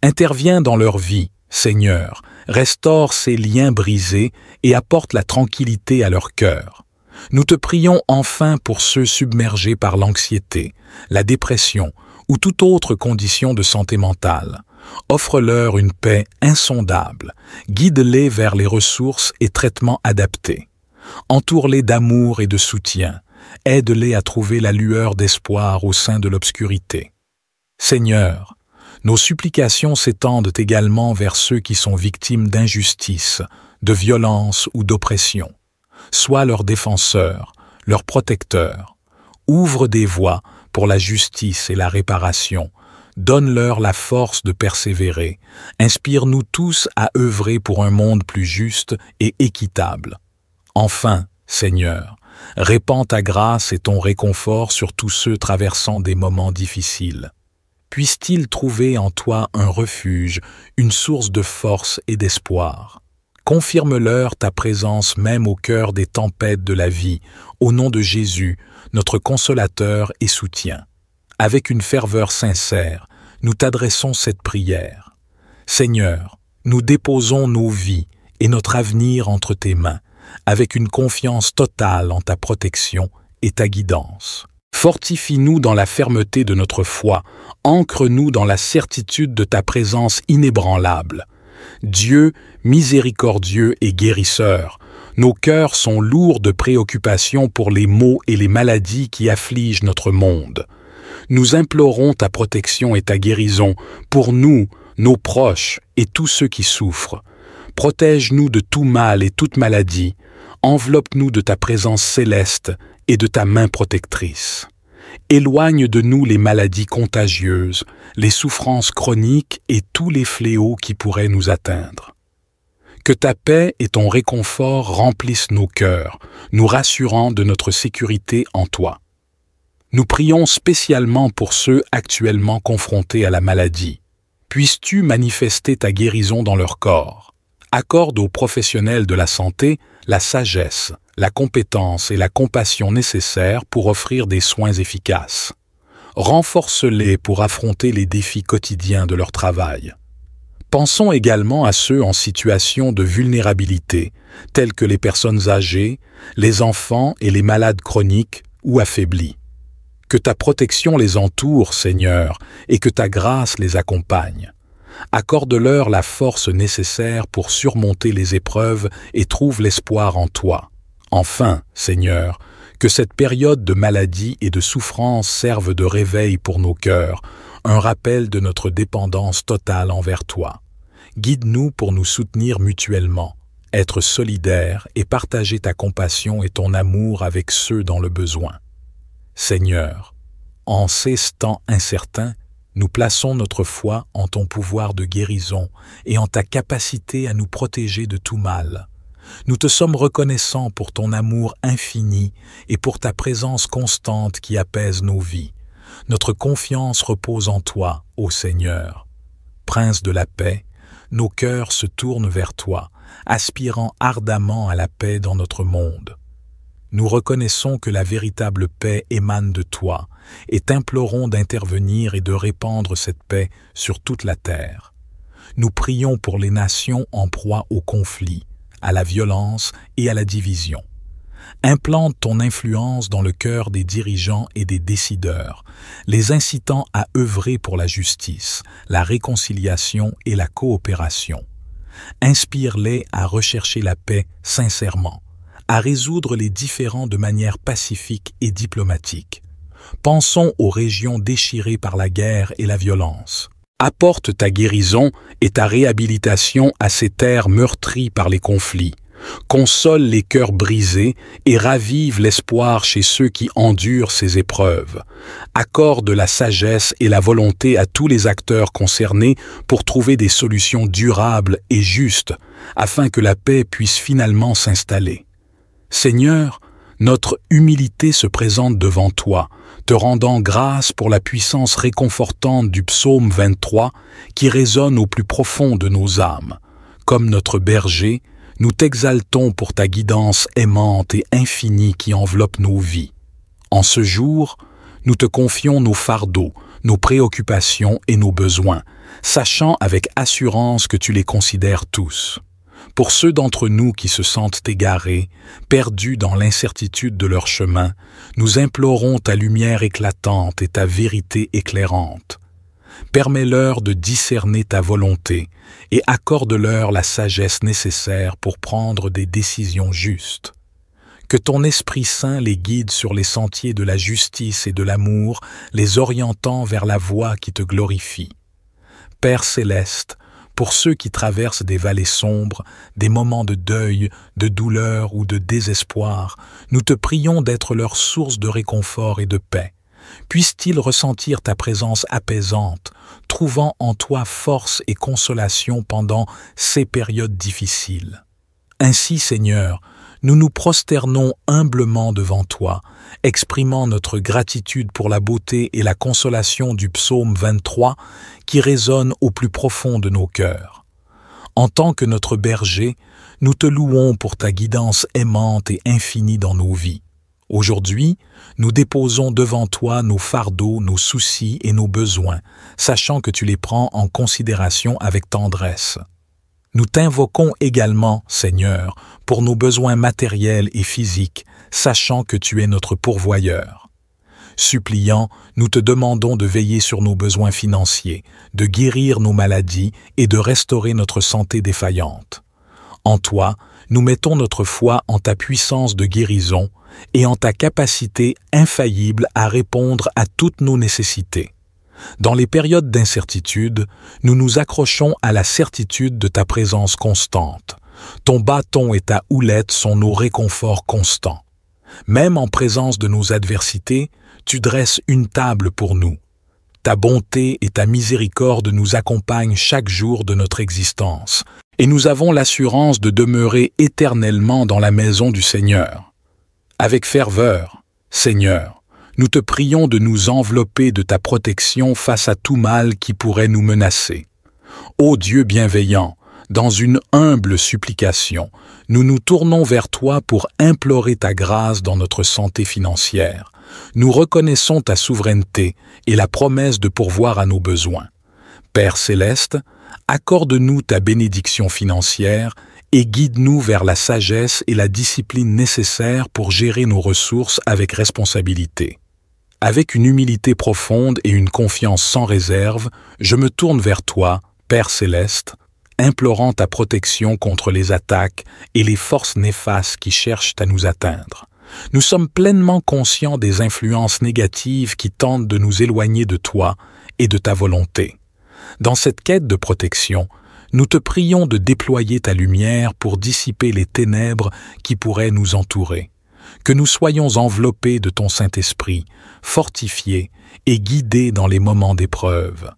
Interviens dans leur vie, Seigneur, restaure ces liens brisés et apporte la tranquillité à leur cœur. Nous te prions enfin pour ceux submergés par l'anxiété, la dépression ou toute autre condition de santé mentale. Offre-leur une paix insondable, guide-les vers les ressources et traitements adaptés. Entoure-les d'amour et de soutien, aide-les à trouver la lueur d'espoir au sein de l'obscurité. Seigneur, nos supplications s'étendent également vers ceux qui sont victimes d'injustice, de violence ou d'oppression. Sois leur défenseur, leur protecteur. Ouvre des voies pour la justice et la réparation. Donne-leur la force de persévérer. Inspire-nous tous à œuvrer pour un monde plus juste et équitable. Enfin, Seigneur, répands ta grâce et ton réconfort sur tous ceux traversant des moments difficiles. Puissent-ils trouver en toi un refuge, une source de force et d'espoir. Confirme-leur ta présence même au cœur des tempêtes de la vie, au nom de Jésus, notre consolateur et soutien. Avec une ferveur sincère, nous t'adressons cette prière. Seigneur, nous déposons nos vies et notre avenir entre tes mains, avec une confiance totale en ta protection et ta guidance. Fortifie-nous dans la fermeté de notre foi, ancre-nous dans la certitude de ta présence inébranlable. Dieu, miséricordieux et guérisseur, nos cœurs sont lourds de préoccupations pour les maux et les maladies qui affligent notre monde. Nous implorons ta protection et ta guérison pour nous, nos proches et tous ceux qui souffrent. Protège-nous de tout mal et toute maladie. Enveloppe-nous de ta présence céleste et de ta main protectrice. Éloigne de nous les maladies contagieuses, les souffrances chroniques et tous les fléaux qui pourraient nous atteindre. Que ta paix et ton réconfort remplissent nos cœurs, nous rassurant de notre sécurité en toi. Nous prions spécialement pour ceux actuellement confrontés à la maladie. Puisses-tu manifester ta guérison dans leur corps. Accorde aux professionnels de la santé la sagesse, la compétence et la compassion nécessaires pour offrir des soins efficaces. Renforce-les pour affronter les défis quotidiens de leur travail. Pensons également à ceux en situation de vulnérabilité, tels que les personnes âgées, les enfants et les malades chroniques ou affaiblis. Que ta protection les entoure, Seigneur, et que ta grâce les accompagne. Accorde-leur la force nécessaire pour surmonter les épreuves et trouve l'espoir en toi. Enfin, Seigneur, que cette période de maladie et de souffrance serve de réveil pour nos cœurs, un rappel de notre dépendance totale envers toi. Guide-nous pour nous soutenir mutuellement, être solidaires et partager ta compassion et ton amour avec ceux dans le besoin. Seigneur, en ces temps incertains, nous plaçons notre foi en ton pouvoir de guérison et en ta capacité à nous protéger de tout mal. Nous te sommes reconnaissants pour ton amour infini et pour ta présence constante qui apaise nos vies. Notre confiance repose en toi, ô Seigneur. Prince de la paix, nos cœurs se tournent vers toi, aspirant ardemment à la paix dans notre monde. Nous reconnaissons que la véritable paix émane de toi et t'implorons d'intervenir et de répandre cette paix sur toute la terre. Nous prions pour les nations en proie au conflit, à la violence et à la division. Implante ton influence dans le cœur des dirigeants et des décideurs, les incitant à œuvrer pour la justice, la réconciliation et la coopération. Inspire-les à rechercher la paix sincèrement, à résoudre les différends de manière pacifique et diplomatique. Pensons aux régions déchirées par la guerre et la violence. Apporte ta guérison et ta réhabilitation à ces terres meurtries par les conflits. Console les cœurs brisés et ravive l'espoir chez ceux qui endurent ces épreuves. Accorde la sagesse et la volonté à tous les acteurs concernés pour trouver des solutions durables et justes, afin que la paix puisse finalement s'installer. Seigneur, notre humilité se présente devant toi, te rendant grâce pour la puissance réconfortante du psaume 23 qui résonne au plus profond de nos âmes. Comme notre berger, nous t'exaltons pour ta guidance aimante et infinie qui enveloppe nos vies. En ce jour, nous te confions nos fardeaux, nos préoccupations et nos besoins, sachant avec assurance que tu les considères tous. Pour ceux d'entre nous qui se sentent égarés, perdus dans l'incertitude de leur chemin, nous implorons ta lumière éclatante et ta vérité éclairante. Permets-leur de discerner ta volonté et accorde-leur la sagesse nécessaire pour prendre des décisions justes. Que ton Esprit Saint les guide sur les sentiers de la justice et de l'amour, les orientant vers la voie qui te glorifie. Père céleste, pour ceux qui traversent des vallées sombres, des moments de deuil, de douleur ou de désespoir, nous te prions d'être leur source de réconfort et de paix. Puissent-ils ressentir ta présence apaisante, trouvant en toi force et consolation pendant ces périodes difficiles. Ainsi, Seigneur, nous nous prosternons humblement devant toi, exprimant notre gratitude pour la beauté et la consolation du psaume 23 qui résonne au plus profond de nos cœurs. En tant que notre berger, nous te louons pour ta guidance aimante et infinie dans nos vies. Aujourd'hui, nous déposons devant toi nos fardeaux, nos soucis et nos besoins, sachant que tu les prends en considération avec tendresse. Nous t'invoquons également, Seigneur, pour nos besoins matériels et physiques, sachant que tu es notre pourvoyeur. Suppliant, nous te demandons de veiller sur nos besoins financiers, de guérir nos maladies et de restaurer notre santé défaillante. En toi, nous mettons notre foi en ta puissance de guérison et en ta capacité infaillible à répondre à toutes nos nécessités. Dans les périodes d'incertitude, nous nous accrochons à la certitude de ta présence constante. Ton bâton et ta houlette sont nos réconforts constants. Même en présence de nos adversités, tu dresses une table pour nous. Ta bonté et ta miséricorde nous accompagnent chaque jour de notre existence, et nous avons l'assurance de demeurer éternellement dans la maison du Seigneur. Avec ferveur, Seigneur, nous te prions de nous envelopper de ta protection face à tout mal qui pourrait nous menacer. Ô Dieu bienveillant, dans une humble supplication, nous nous tournons vers toi pour implorer ta grâce dans notre santé financière. Nous reconnaissons ta souveraineté et la promesse de pourvoir à nos besoins. Père céleste, accorde-nous ta bénédiction financière et guide-nous vers la sagesse et la discipline nécessaires pour gérer nos ressources avec responsabilité. Avec une humilité profonde et une confiance sans réserve, je me tourne vers toi, Père céleste, implorant ta protection contre les attaques et les forces néfastes qui cherchent à nous atteindre. Nous sommes pleinement conscients des influences négatives qui tentent de nous éloigner de toi et de ta volonté. Dans cette quête de protection, nous te prions de déployer ta lumière pour dissiper les ténèbres qui pourraient nous entourer. Que nous soyons enveloppés de ton Saint-Esprit, fortifiés et guidés dans les moments d'épreuve.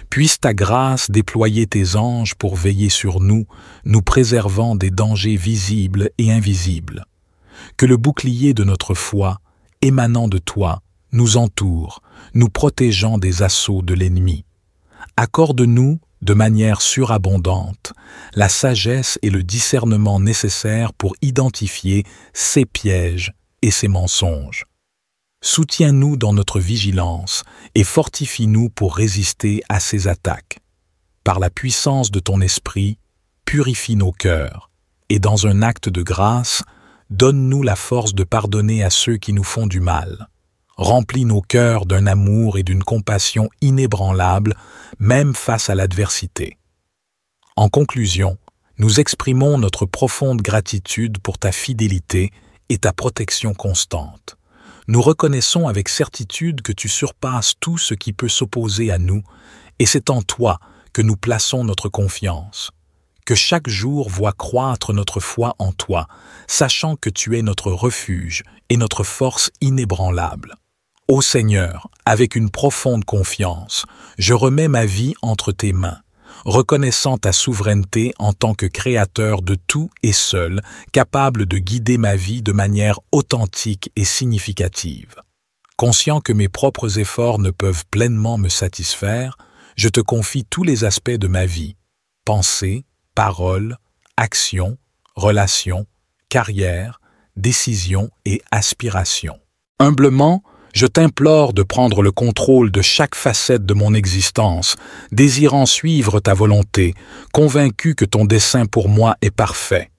Puisse ta grâce déployer tes anges pour veiller sur nous, nous préservant des dangers visibles et invisibles. Que le bouclier de notre foi, émanant de toi, nous entoure, nous protégeant des assauts de l'ennemi. Accorde-nous, de manière surabondante, la sagesse et le discernement nécessaires pour identifier ses pièges et ses mensonges. Soutiens-nous dans notre vigilance et fortifie-nous pour résister à ces attaques. Par la puissance de ton esprit, purifie nos cœurs et dans un acte de grâce, donne-nous la force de pardonner à ceux qui nous font du mal. Remplis nos cœurs d'un amour et d'une compassion inébranlables, même face à l'adversité. En conclusion, nous exprimons notre profonde gratitude pour ta fidélité et ta protection constante. Nous reconnaissons avec certitude que tu surpasses tout ce qui peut s'opposer à nous, et c'est en toi que nous plaçons notre confiance. Que chaque jour voit croître notre foi en toi, sachant que tu es notre refuge et notre force inébranlable. Ô Seigneur, avec une profonde confiance, je remets ma vie entre tes mains, reconnaissant ta souveraineté en tant que créateur de tout et seul, capable de guider ma vie de manière authentique et significative. Conscient que mes propres efforts ne peuvent pleinement me satisfaire, je te confie tous les aspects de ma vie, pensée, parole, action, relation, carrière, décision et aspiration. Humblement, je t'implore de prendre le contrôle de chaque facette de mon existence, désirant suivre ta volonté, convaincu que ton dessein pour moi est parfait.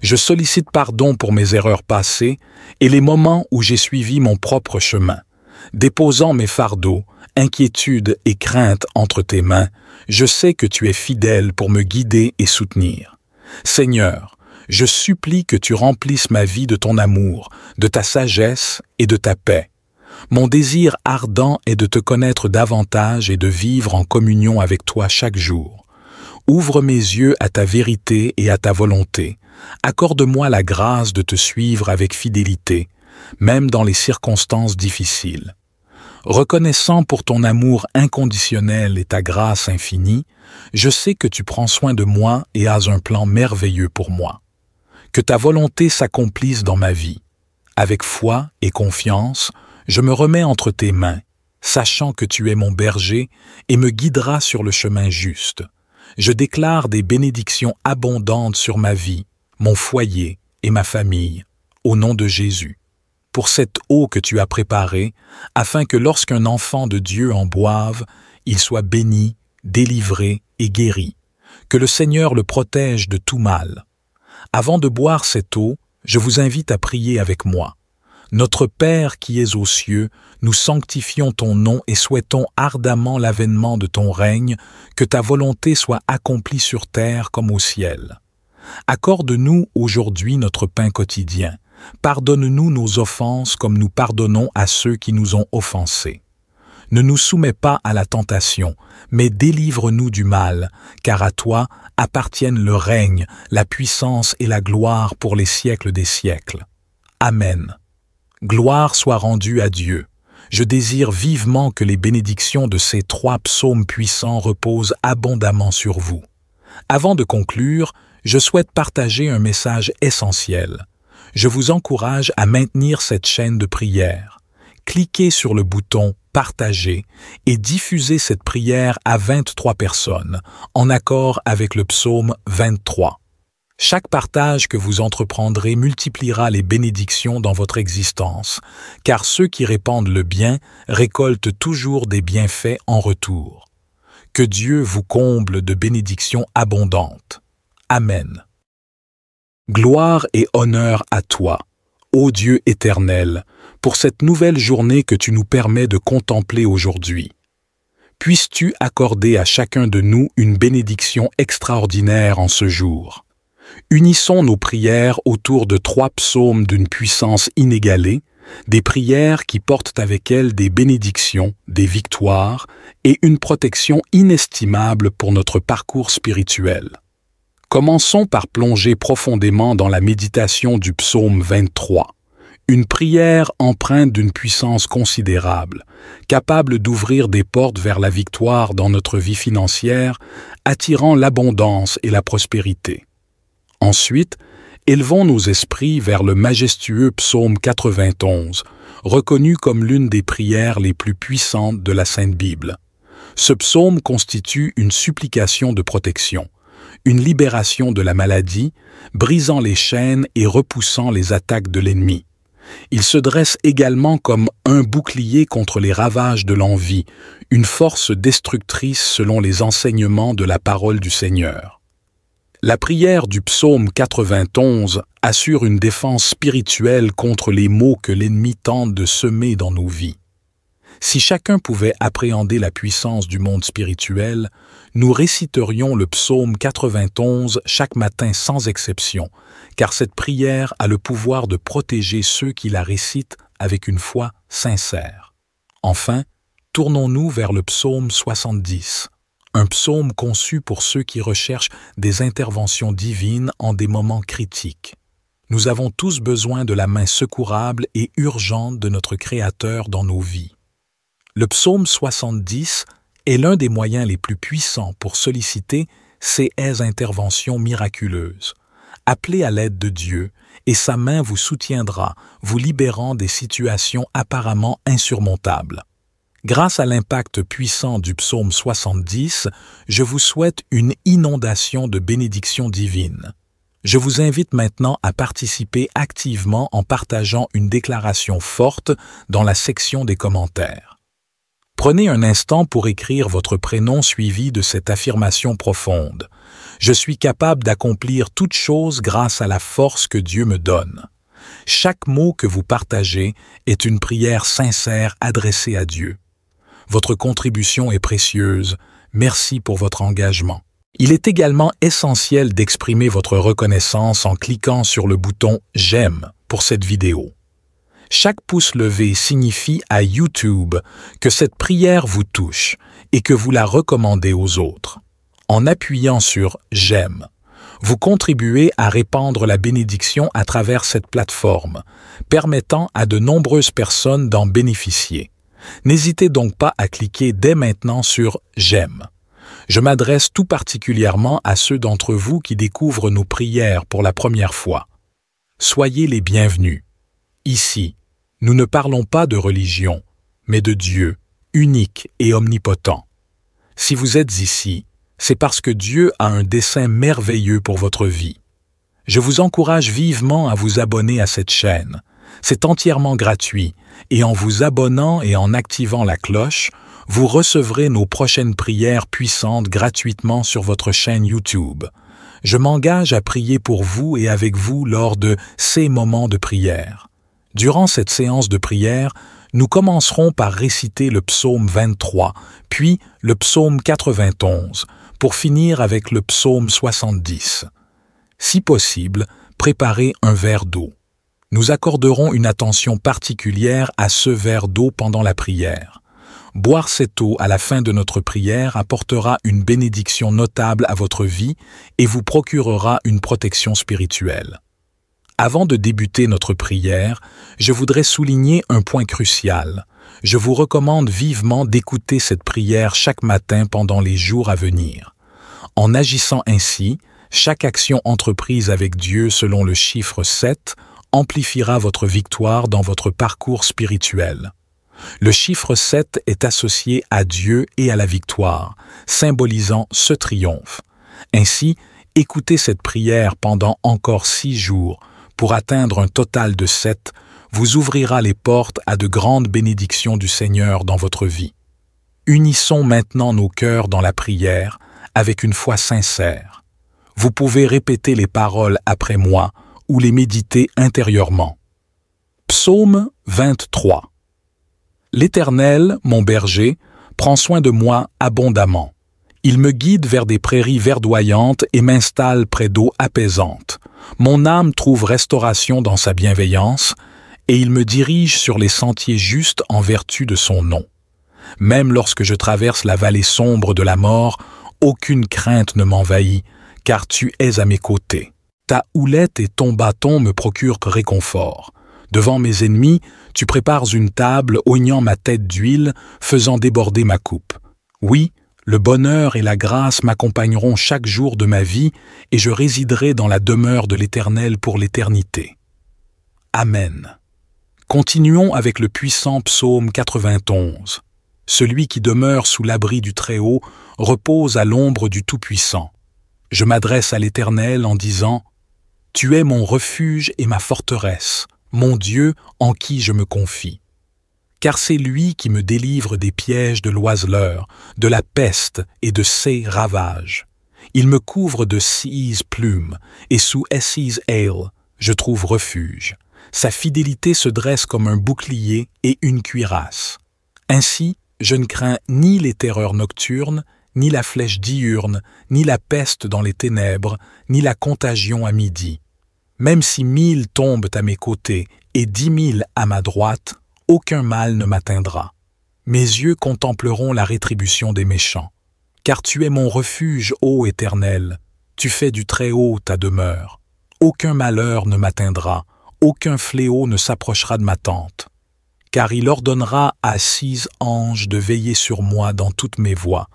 Je sollicite pardon pour mes erreurs passées et les moments où j'ai suivi mon propre chemin. Déposant mes fardeaux, inquiétudes et craintes entre tes mains, je sais que tu es fidèle pour me guider et soutenir. Seigneur, je supplie que tu remplisses ma vie de ton amour, de ta sagesse et de ta paix. Mon désir ardent est de te connaître davantage et de vivre en communion avec toi chaque jour. Ouvre mes yeux à ta vérité et à ta volonté. Accorde-moi la grâce de te suivre avec fidélité, même dans les circonstances difficiles. Reconnaissant pour ton amour inconditionnel et ta grâce infinie, je sais que tu prends soin de moi et as un plan merveilleux pour moi. Que ta volonté s'accomplisse dans ma vie. Avec foi et confiance, je me remets entre tes mains, sachant que tu es mon berger et me guideras sur le chemin juste. Je déclare des bénédictions abondantes sur ma vie, mon foyer et ma famille, au nom de Jésus. Pour cette eau que tu as préparée, afin que lorsqu'un enfant de Dieu en boive, il soit béni, délivré et guéri. Que le Seigneur le protège de tout mal. Avant de boire cette eau, je vous invite à prier avec moi. Notre Père qui es aux cieux, nous sanctifions ton nom et souhaitons ardemment l'avènement de ton règne, que ta volonté soit accomplie sur terre comme au ciel. Accorde-nous aujourd'hui notre pain quotidien. Pardonne-nous nos offenses comme nous pardonnons à ceux qui nous ont offensés. Ne nous soumets pas à la tentation, mais délivre-nous du mal, car à toi appartiennent le règne, la puissance et la gloire pour les siècles des siècles. Amen. Gloire soit rendue à Dieu. Je désire vivement que les bénédictions de ces 3 psaumes puissants reposent abondamment sur vous. Avant de conclure, je souhaite partager un message essentiel. Je vous encourage à maintenir cette chaîne de prière. Cliquez sur le bouton « Partager » et diffusez cette prière à 23 personnes, en accord avec le psaume 23. Chaque partage que vous entreprendrez multipliera les bénédictions dans votre existence, car ceux qui répandent le bien récoltent toujours des bienfaits en retour. Que Dieu vous comble de bénédictions abondantes. Amen. Gloire et honneur à toi, ô Dieu éternel, pour cette nouvelle journée que tu nous permets de contempler aujourd'hui. Puisses-tu accorder à chacun de nous une bénédiction extraordinaire en ce jour. Unissons nos prières autour de 3 psaumes d'une puissance inégalée, des prières qui portent avec elles des bénédictions, des victoires et une protection inestimable pour notre parcours spirituel. Commençons par plonger profondément dans la méditation du psaume 23, une prière empreinte d'une puissance considérable, capable d'ouvrir des portes vers la victoire dans notre vie financière, attirant l'abondance et la prospérité. Ensuite, élevons nos esprits vers le majestueux psaume 91, reconnu comme l'une des prières les plus puissantes de la Sainte Bible. Ce psaume constitue une supplication de protection, une libération de la maladie, brisant les chaînes et repoussant les attaques de l'ennemi. Il se dresse également comme un bouclier contre les ravages de l'envie, une force destructrice selon les enseignements de la parole du Seigneur. La prière du psaume 91 assure une défense spirituelle contre les maux que l'ennemi tente de semer dans nos vies. Si chacun pouvait appréhender la puissance du monde spirituel, nous réciterions le psaume 91 chaque matin sans exception, car cette prière a le pouvoir de protéger ceux qui la récitent avec une foi sincère. Enfin, tournons-nous vers le psaume 70, un psaume conçu pour ceux qui recherchent des interventions divines en des moments critiques. Nous avons tous besoin de la main secourable et urgente de notre Créateur dans nos vies. Le psaume 70 est l'un des moyens les plus puissants pour solliciter ces interventions miraculeuses. Appelez à l'aide de Dieu et sa main vous soutiendra, vous libérant des situations apparemment insurmontables. Grâce à l'impact puissant du psaume 70, je vous souhaite une inondation de bénédictions divines. Je vous invite maintenant à participer activement en partageant une déclaration forte dans la section des commentaires. Prenez un instant pour écrire votre prénom suivi de cette affirmation profonde. Je suis capable d'accomplir toute chose grâce à la force que Dieu me donne. Chaque mot que vous partagez est une prière sincère adressée à Dieu. Votre contribution est précieuse. Merci pour votre engagement. Il est également essentiel d'exprimer votre reconnaissance en cliquant sur le bouton « J'aime » pour cette vidéo. Chaque pouce levé signifie à YouTube que cette prière vous touche et que vous la recommandez aux autres. En appuyant sur « J'aime », vous contribuez à répandre la bénédiction à travers cette plateforme, permettant à de nombreuses personnes d'en bénéficier. N'hésitez donc pas à cliquer dès maintenant sur « J'aime ». Je m'adresse tout particulièrement à ceux d'entre vous qui découvrent nos prières pour la première fois. Soyez les bienvenus. Ici, nous ne parlons pas de religion, mais de Dieu, unique et omnipotent. Si vous êtes ici, c'est parce que Dieu a un dessein merveilleux pour votre vie. Je vous encourage vivement à vous abonner à cette chaîne. C'est entièrement gratuit, et en vous abonnant et en activant la cloche, vous recevrez nos prochaines prières puissantes gratuitement sur votre chaîne YouTube. Je m'engage à prier pour vous et avec vous lors de ces moments de prière. Durant cette séance de prière, nous commencerons par réciter le psaume 23, puis le psaume 91, pour finir avec le psaume 70. Si possible, préparez un verre d'eau. Nous accorderons une attention particulière à ce verre d'eau pendant la prière. Boire cette eau à la fin de notre prière apportera une bénédiction notable à votre vie et vous procurera une protection spirituelle. Avant de débuter notre prière, je voudrais souligner un point crucial. Je vous recommande vivement d'écouter cette prière chaque matin pendant les jours à venir. En agissant ainsi, chaque action entreprise avec Dieu selon le chiffre 7 amplifiera votre victoire dans votre parcours spirituel. Le chiffre 7 est associé à Dieu et à la victoire, symbolisant ce triomphe. Ainsi, écoutez cette prière pendant encore 6 jours pour atteindre un total de 7, vous ouvrira les portes à de grandes bénédictions du Seigneur dans votre vie. Unissons maintenant nos cœurs dans la prière avec une foi sincère. Vous pouvez répéter les paroles après moi ou les méditer intérieurement. Psaume 23. L'Éternel, mon berger, prend soin de moi abondamment. Il me guide vers des prairies verdoyantes et m'installe près d'eaux apaisantes. Mon âme trouve restauration dans sa bienveillance, et il me dirige sur les sentiers justes en vertu de son nom. Même lorsque je traverse la vallée sombre de la mort, aucune crainte ne m'envahit, car tu es à mes côtés. Ta houlette et ton bâton me procurent réconfort. Devant mes ennemis, tu prépares une table, oignant ma tête d'huile, faisant déborder ma coupe. Oui, le bonheur et la grâce m'accompagneront chaque jour de ma vie, et je résiderai dans la demeure de l'Éternel pour l'éternité. Amen. Continuons avec le puissant psaume 91. Celui qui demeure sous l'abri du Très-Haut repose à l'ombre du Tout-Puissant. Je m'adresse à l'Éternel en disant « Tu es mon refuge et ma forteresse, mon Dieu en qui je me confie. » Car c'est lui qui me délivre des pièges de l'oiseleur, de la peste et de ses ravages. Il me couvre de scies plumes, et sous Esses aile, je trouve refuge. Sa fidélité se dresse comme un bouclier et une cuirasse. Ainsi, je ne crains ni les terreurs nocturnes, ni la flèche diurne, ni la peste dans les ténèbres, ni la contagion à midi. Même si 1000 tombent à mes côtés et 10 000 à ma droite, aucun mal ne m'atteindra. Mes yeux contempleront la rétribution des méchants. Car tu es mon refuge, ô Éternel, tu fais du Très-Haut ta demeure. Aucun malheur ne m'atteindra, aucun fléau ne s'approchera de ma tente. Car il ordonnera à 6 anges de veiller sur moi dans toutes mes voies.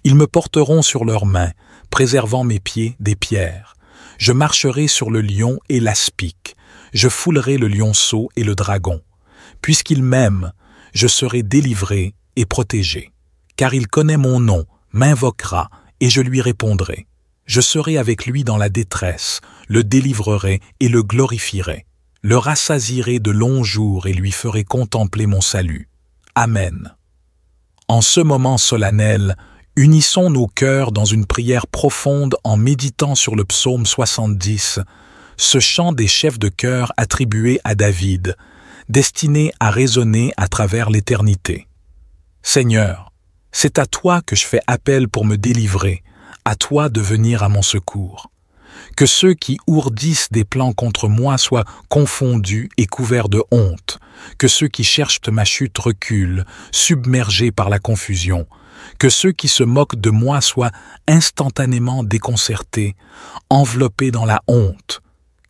Ils me porteront sur leurs mains, préservant mes pieds des pierres. Je marcherai sur le lion et l'aspic. Je foulerai le lionceau et le dragon. Puisqu'il m'aime, je serai délivré et protégé. Car il connaît mon nom, m'invoquera, et je lui répondrai. Je serai avec lui dans la détresse, le délivrerai et le glorifierai. Le rassasierai de longs jours et lui ferai contempler mon salut. Amen. En ce moment solennel, unissons nos cœurs dans une prière profonde en méditant sur le psaume 70, ce chant des chefs de chœur attribué à David, destiné à résonner à travers l'éternité. Seigneur, c'est à toi que je fais appel pour me délivrer, à toi de venir à mon secours. Que ceux qui ourdissent des plans contre moi soient confondus et couverts de honte, que ceux qui cherchent ma chute reculent, submergés par la confusion, que ceux qui se moquent de moi soient instantanément déconcertés, enveloppés dans la honte,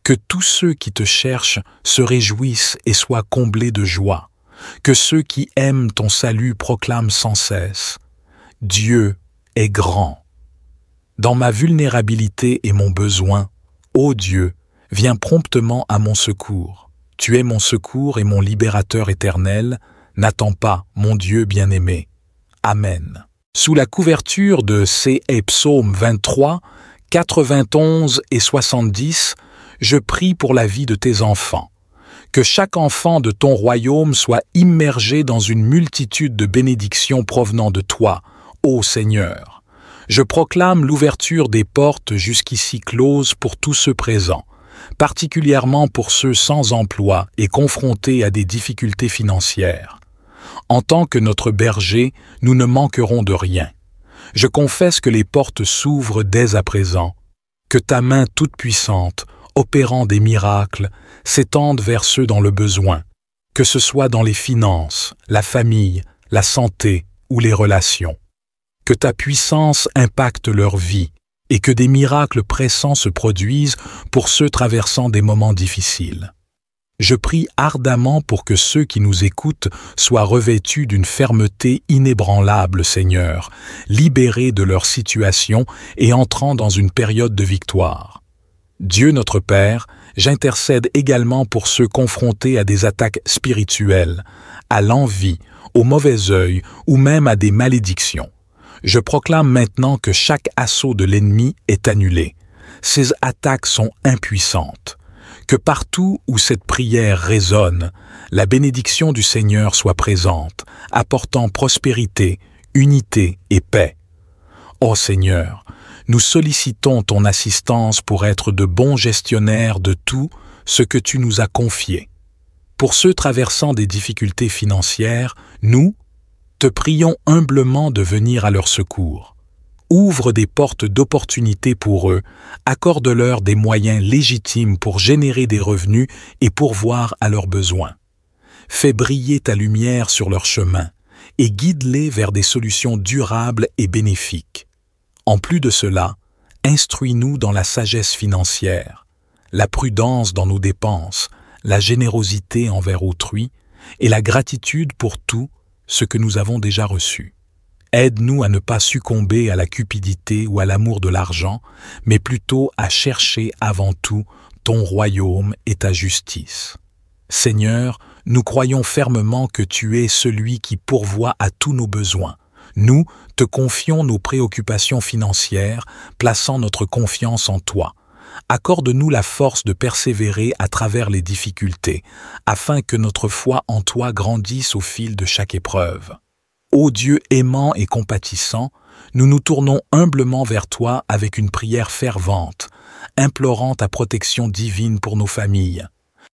que tous ceux qui te cherchent se réjouissent et soient comblés de joie, que ceux qui aiment ton salut proclament sans cesse « Dieu est grand ». Dans ma vulnérabilité et mon besoin, ô Dieu, viens promptement à mon secours. Tu es mon secours et mon libérateur éternel, n'attends pas, mon Dieu bien-aimé. Amen. Sous la couverture de ces psaumes 23, 91 et 70, je prie pour la vie de tes enfants. Que chaque enfant de ton royaume soit immergé dans une multitude de bénédictions provenant de toi, ô Seigneur. Je proclame l'ouverture des portes jusqu'ici closes pour tous ceux présents, particulièrement pour ceux sans emploi et confrontés à des difficultés financières. En tant que notre berger, nous ne manquerons de rien. Je confesse que les portes s'ouvrent dès à présent, que ta main toute-puissante, opérant des miracles, s'étende vers ceux dans le besoin, que ce soit dans les finances, la famille, la santé, ou les relations. Que ta puissance impacte leur vie et que des miracles pressants se produisent pour ceux traversant des moments difficiles. Je prie ardemment pour que ceux qui nous écoutent soient revêtus d'une fermeté inébranlable, Seigneur, libérés de leur situation et entrant dans une période de victoire. Dieu notre Père, j'intercède également pour ceux confrontés à des attaques spirituelles, à l'envie, au mauvais œil ou même à des malédictions. Je proclame maintenant que chaque assaut de l'ennemi est annulé. Ces attaques sont impuissantes. Que partout où cette prière résonne, la bénédiction du Seigneur soit présente, apportant prospérité, unité et paix. Ô Seigneur, nous sollicitons ton assistance pour être de bons gestionnaires de tout ce que tu nous as confié. Pour ceux traversant des difficultés financières, nous te prions humblement de venir à leur secours. Ouvre des portes d'opportunités pour eux, accorde-leur des moyens légitimes pour générer des revenus et pourvoir à leurs besoins. Fais briller ta lumière sur leur chemin et guide-les vers des solutions durables et bénéfiques. En plus de cela, instruis-nous dans la sagesse financière, la prudence dans nos dépenses, la générosité envers autrui et la gratitude pour tout ce que nous avons déjà reçu. Aide-nous à ne pas succomber à la cupidité ou à l'amour de l'argent, mais plutôt à chercher avant tout ton royaume et ta justice. Seigneur, nous croyons fermement que tu es celui qui pourvoit à tous nos besoins. Nous te confions nos préoccupations financières, plaçant notre confiance en toi. Accorde-nous la force de persévérer à travers les difficultés, afin que notre foi en toi grandisse au fil de chaque épreuve. Ô Dieu aimant et compatissant, nous nous tournons humblement vers toi avec une prière fervente, implorant ta protection divine pour nos familles.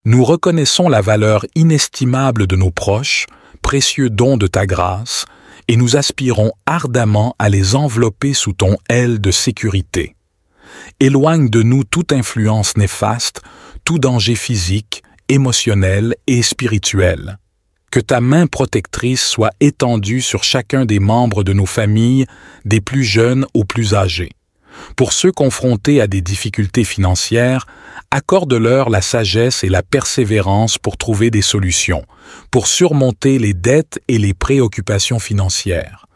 Nous reconnaissons la valeur inestimable de nos proches, précieux don de ta grâce, et nous aspirons ardemment à les envelopper sous ton aile de sécurité. Éloigne de nous toute influence néfaste, tout danger physique, émotionnel et spirituel. Que ta main protectrice soit étendue sur chacun des membres de nos familles, des plus jeunes aux plus âgés. Pour ceux confrontés à des difficultés financières, accorde-leur la sagesse et la persévérance pour trouver des solutions, pour surmonter les dettes et les préoccupations financières.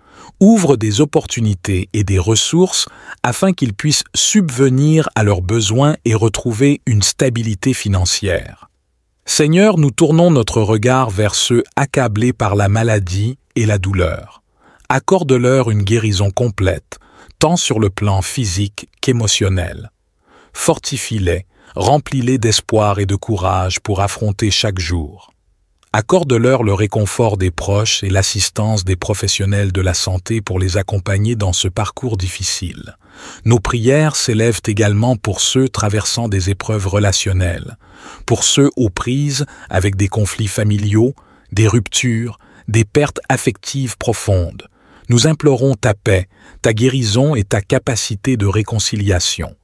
Ouvre des opportunités et des ressources afin qu'ils puissent subvenir à leurs besoins et retrouver une stabilité financière. Seigneur, nous tournons notre regard vers ceux accablés par la maladie et la douleur. Accorde-leur une guérison complète, tant sur le plan physique qu'émotionnel. Fortifie-les, remplis-les d'espoir et de courage pour affronter chaque jour. Accorde-leur le réconfort des proches et l'assistance des professionnels de la santé pour les accompagner dans ce parcours difficile. Nos prières s'élèvent également pour ceux traversant des épreuves relationnelles, pour ceux aux prises avec des conflits familiaux, des ruptures, des pertes affectives profondes. Nous implorons ta paix, ta guérison et ta capacité de réconciliation.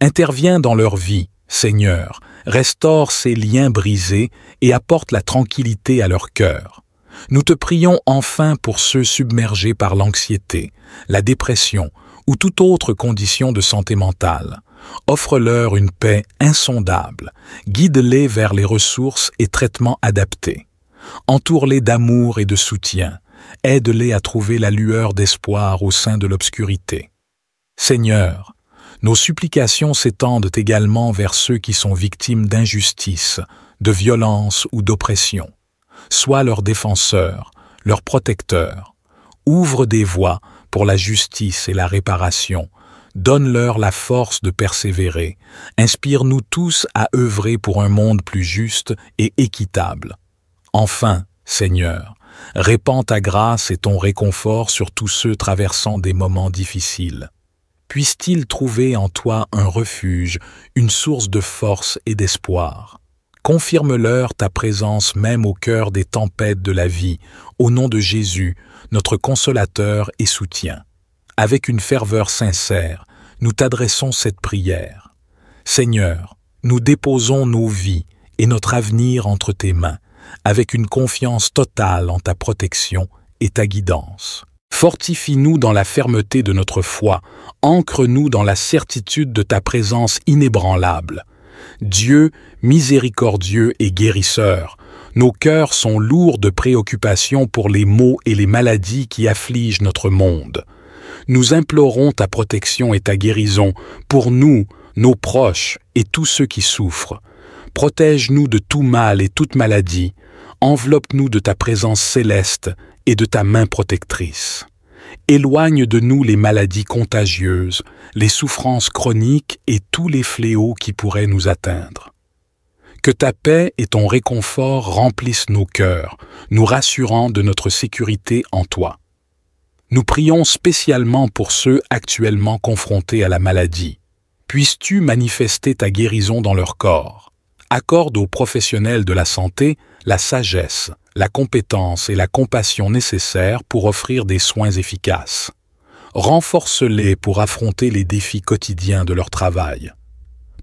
Interviens dans leur vie, Seigneur, restaure ces liens brisés et apporte la tranquillité à leur cœur. Nous te prions enfin pour ceux submergés par l'anxiété, la dépression ou toute autre condition de santé mentale. Offre-leur une paix insondable, guide-les vers les ressources et traitements adaptés. Entoure-les d'amour et de soutien, aide-les à trouver la lueur d'espoir au sein de l'obscurité. Seigneur, nos supplications s'étendent également vers ceux qui sont victimes d'injustice, de violence ou d'oppression. Sois leur défenseur, leur protecteur. Ouvre des voies pour la justice et la réparation. Donne-leur la force de persévérer. Inspire-nous tous à œuvrer pour un monde plus juste et équitable. Enfin, Seigneur, répands ta grâce et ton réconfort sur tous ceux traversant des moments difficiles. Puissent-ils trouver en toi un refuge, une source de force et d'espoir. Confirme-leur ta présence même au cœur des tempêtes de la vie, au nom de Jésus, notre consolateur et soutien. Avec une ferveur sincère, nous t'adressons cette prière. Seigneur, nous déposons nos vies et notre avenir entre tes mains, avec une confiance totale en ta protection et ta guidance. Fortifie-nous dans la fermeté de notre foi, ancre-nous dans la certitude de ta présence inébranlable. Dieu, miséricordieux et guérisseur, nos cœurs sont lourds de préoccupations pour les maux et les maladies qui affligent notre monde. Nous implorons ta protection et ta guérison pour nous, nos proches et tous ceux qui souffrent. Protège-nous de tout mal et toute maladie. Enveloppe-nous de ta présence céleste et de ta main protectrice. Éloigne de nous les maladies contagieuses, les souffrances chroniques et tous les fléaux qui pourraient nous atteindre. Que ta paix et ton réconfort remplissent nos cœurs, nous rassurant de notre sécurité en toi. Nous prions spécialement pour ceux actuellement confrontés à la maladie. Puisses-tu manifester ta guérison dans leur corps. Accorde aux professionnels de la santé la sagesse, la compétence et la compassion nécessaires pour offrir des soins efficaces. Renforce-les pour affronter les défis quotidiens de leur travail.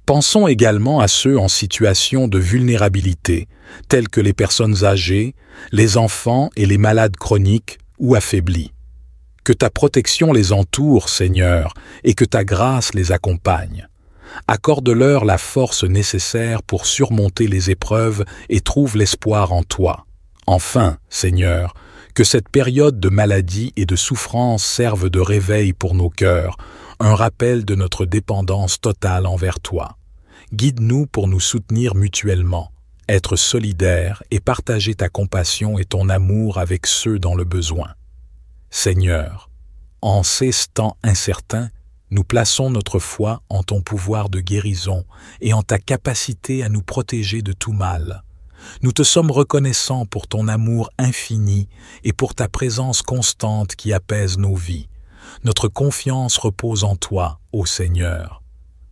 Pensons également à ceux en situation de vulnérabilité, tels que les personnes âgées, les enfants et les malades chroniques ou affaiblis. Que ta protection les entoure, Seigneur, et que ta grâce les accompagne. Accorde-leur la force nécessaire pour surmonter les épreuves et trouve l'espoir en toi. Enfin, Seigneur, que cette période de maladie et de souffrance serve de réveil pour nos cœurs, un rappel de notre dépendance totale envers toi. Guide-nous pour nous soutenir mutuellement, être solidaires et partager ta compassion et ton amour avec ceux dans le besoin. Seigneur, en ces temps incertains, nous plaçons notre foi en ton pouvoir de guérison et en ta capacité à nous protéger de tout mal. Nous te sommes reconnaissants pour ton amour infini et pour ta présence constante qui apaise nos vies. Notre confiance repose en toi, ô Seigneur.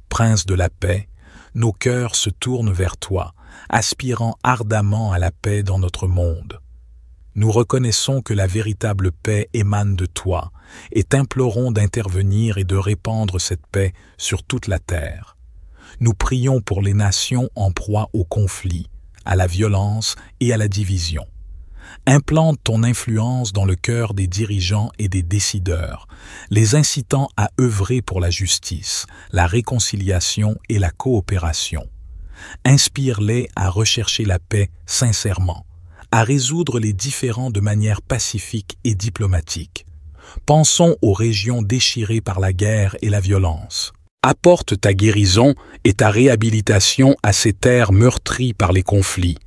Prince de la paix, nos cœurs se tournent vers toi, aspirant ardemment à la paix dans notre monde. Nous reconnaissons que la véritable paix émane de toi et t'implorons d'intervenir et de répandre cette paix sur toute la terre. Nous prions pour les nations en proie au conflit, à la violence et à la division. Implante ton influence dans le cœur des dirigeants et des décideurs, les incitant à œuvrer pour la justice, la réconciliation et la coopération. Inspire-les à rechercher la paix sincèrement, à résoudre les différends de manière pacifique et diplomatique. Pensons aux régions déchirées par la guerre et la violence. Apporte ta guérison et ta réhabilitation à ces terres meurtries par les conflits.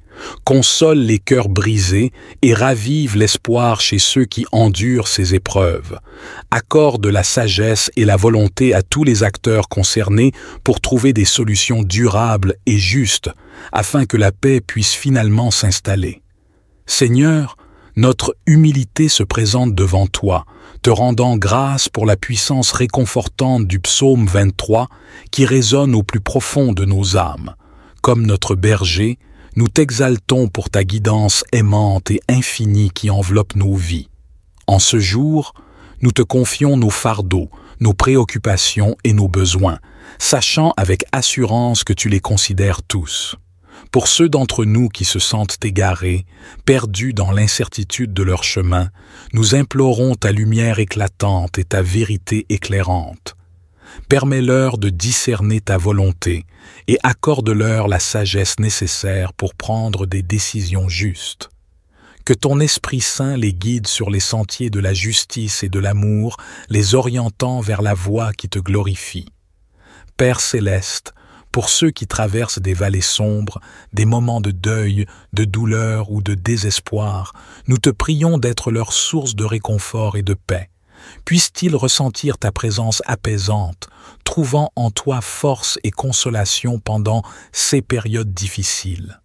Console les cœurs brisés et ravive l'espoir chez ceux qui endurent ces épreuves. Accorde la sagesse et la volonté à tous les acteurs concernés pour trouver des solutions durables et justes, afin que la paix puisse finalement s'installer. Seigneur, notre humilité se présente devant toi, te rendant grâce pour la puissance réconfortante du psaume 23 qui résonne au plus profond de nos âmes. Comme notre berger, nous t'exaltons pour ta guidance aimante et infinie qui enveloppe nos vies. En ce jour, nous te confions nos fardeaux, nos préoccupations et nos besoins, sachant avec assurance que tu les considères tous. Pour ceux d'entre nous qui se sentent égarés, perdus dans l'incertitude de leur chemin, nous implorons ta lumière éclatante et ta vérité éclairante. Permets-leur de discerner ta volonté et accorde-leur la sagesse nécessaire pour prendre des décisions justes. Que ton Esprit Saint les guide sur les sentiers de la justice et de l'amour, les orientant vers la voie qui te glorifie. Père céleste, pour ceux qui traversent des vallées sombres, des moments de deuil, de douleur ou de désespoir, nous te prions d'être leur source de réconfort et de paix. Puissent-ils ressentir ta présence apaisante, trouvant en toi force et consolation pendant ces périodes difficiles.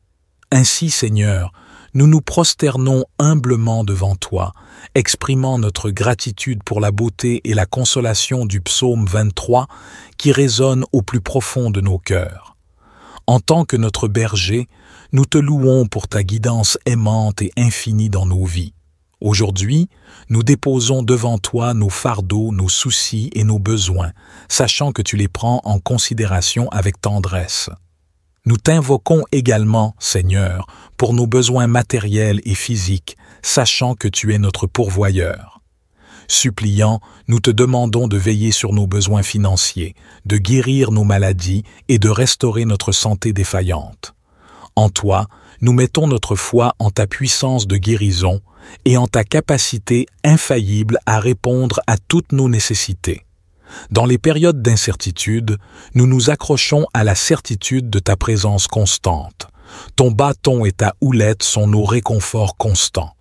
Ainsi, Seigneur, nous nous prosternons humblement devant toi, exprimant notre gratitude pour la beauté et la consolation du psaume 23 qui résonne au plus profond de nos cœurs. En tant que notre berger, nous te louons pour ta guidance aimante et infinie dans nos vies. Aujourd'hui, nous déposons devant toi nos fardeaux, nos soucis et nos besoins, sachant que tu les prends en considération avec tendresse. Nous t'invoquons également, Seigneur, pour nos besoins matériels et physiques, sachant que tu es notre pourvoyeur. Suppliant, nous te demandons de veiller sur nos besoins financiers, de guérir nos maladies et de restaurer notre santé défaillante. En toi, nous mettons notre foi en ta puissance de guérison et en ta capacité infaillible à répondre à toutes nos nécessités. Dans les périodes d'incertitude, nous nous accrochons à la certitude de ta présence constante. Ton bâton et ta houlette sont nos réconforts constants.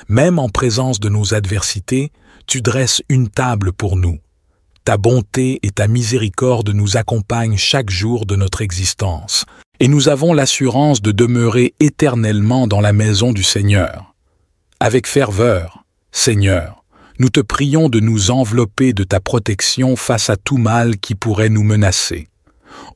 Même en présence de nos adversités, tu dresses une table pour nous. Ta bonté et ta miséricorde nous accompagnent chaque jour de notre existence, et nous avons l'assurance de demeurer éternellement dans la maison du Seigneur. Avec ferveur, Seigneur, nous te prions de nous envelopper de ta protection face à tout mal qui pourrait nous menacer.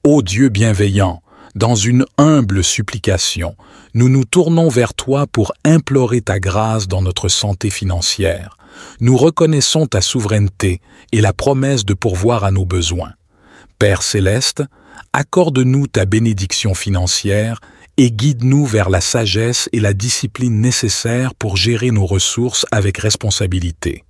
Ô Dieu bienveillant, dans une humble supplication, nous nous tournons vers toi pour implorer ta grâce dans notre santé financière. Nous reconnaissons ta souveraineté et la promesse de pourvoir à nos besoins. Père céleste, accorde-nous ta bénédiction financière et guide-nous vers la sagesse et la discipline nécessaires pour gérer nos ressources avec responsabilité.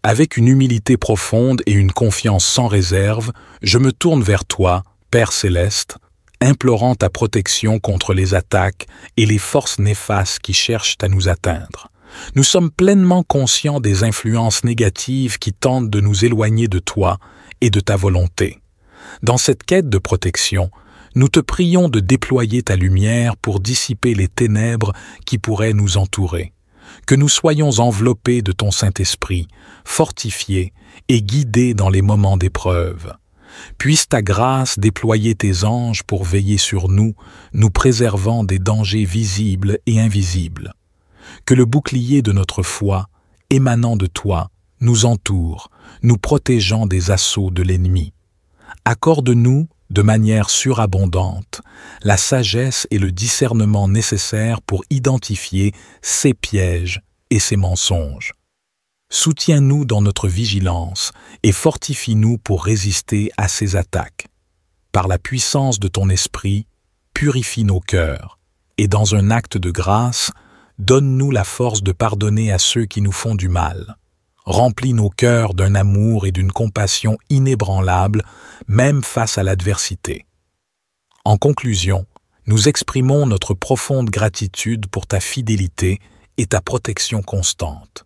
Avec une humilité profonde et une confiance sans réserve, je me tourne vers toi, Père céleste, implorant ta protection contre les attaques et les forces néfastes qui cherchent à nous atteindre. Nous sommes pleinement conscients des influences négatives qui tentent de nous éloigner de toi et de ta volonté. Dans cette quête de protection, nous te prions de déployer ta lumière pour dissiper les ténèbres qui pourraient nous entourer. Que nous soyons enveloppés de ton Saint-Esprit, fortifiés et guidés dans les moments d'épreuve. Puisse ta grâce déployer tes anges pour veiller sur nous, nous préservant des dangers visibles et invisibles. Que le bouclier de notre foi, émanant de toi, nous entoure, nous protégeant des assauts de l'ennemi. Accorde-nous, de manière surabondante, la sagesse et le discernement nécessaires pour identifier ses pièges et ses mensonges. Soutiens-nous dans notre vigilance et fortifie-nous pour résister à ces attaques. Par la puissance de ton esprit, purifie nos cœurs et dans un acte de grâce, donne-nous la force de pardonner à ceux qui nous font du mal. Remplis nos cœurs d'un amour et d'une compassion inébranlables, même face à l'adversité. En conclusion, nous exprimons notre profonde gratitude pour ta fidélité et ta protection constante.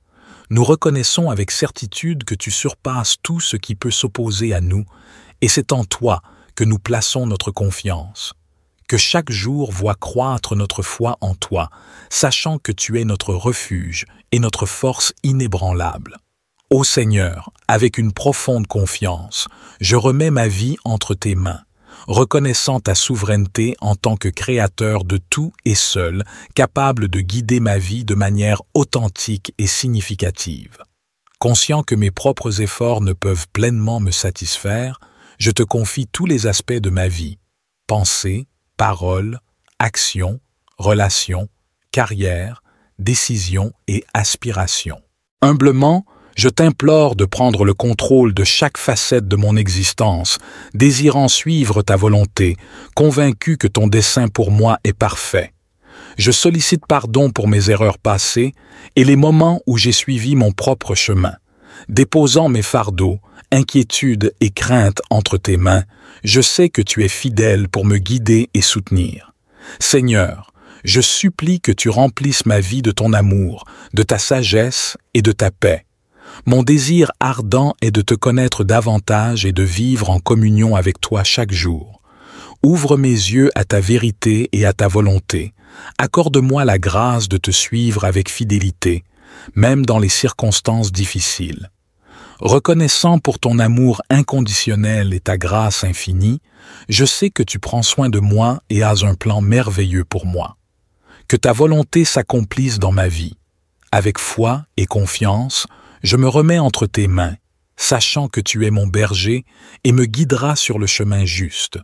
Nous reconnaissons avec certitude que tu surpasses tout ce qui peut s'opposer à nous, et c'est en toi que nous plaçons notre confiance. Que chaque jour voie croître notre foi en toi, sachant que tu es notre refuge et notre force inébranlable. Ô Seigneur, avec une profonde confiance, je remets ma vie entre tes mains, reconnaissant ta souveraineté en tant que créateur de tout et seul, capable de guider ma vie de manière authentique et significative. Conscient que mes propres efforts ne peuvent pleinement me satisfaire, je te confie tous les aspects de ma vie, pensée, parole, action, relation, carrière, décision et aspiration. Humblement, je t'implore de prendre le contrôle de chaque facette de mon existence, désirant suivre ta volonté, convaincu que ton dessein pour moi est parfait. Je sollicite pardon pour mes erreurs passées et les moments où j'ai suivi mon propre chemin. Déposant mes fardeaux, inquiétudes et craintes entre tes mains, je sais que tu es fidèle pour me guider et soutenir. Seigneur, je supplie que tu remplisses ma vie de ton amour, de ta sagesse et de ta paix. Mon désir ardent est de te connaître davantage et de vivre en communion avec toi chaque jour. Ouvre mes yeux à ta vérité et à ta volonté. Accorde-moi la grâce de te suivre avec fidélité, même dans les circonstances difficiles. Reconnaissant pour ton amour inconditionnel et ta grâce infinie, je sais que tu prends soin de moi et as un plan merveilleux pour moi. Que ta volonté s'accomplisse dans ma vie. Avec foi et confiance, je me remets entre tes mains, sachant que tu es mon berger et me guideras sur le chemin juste.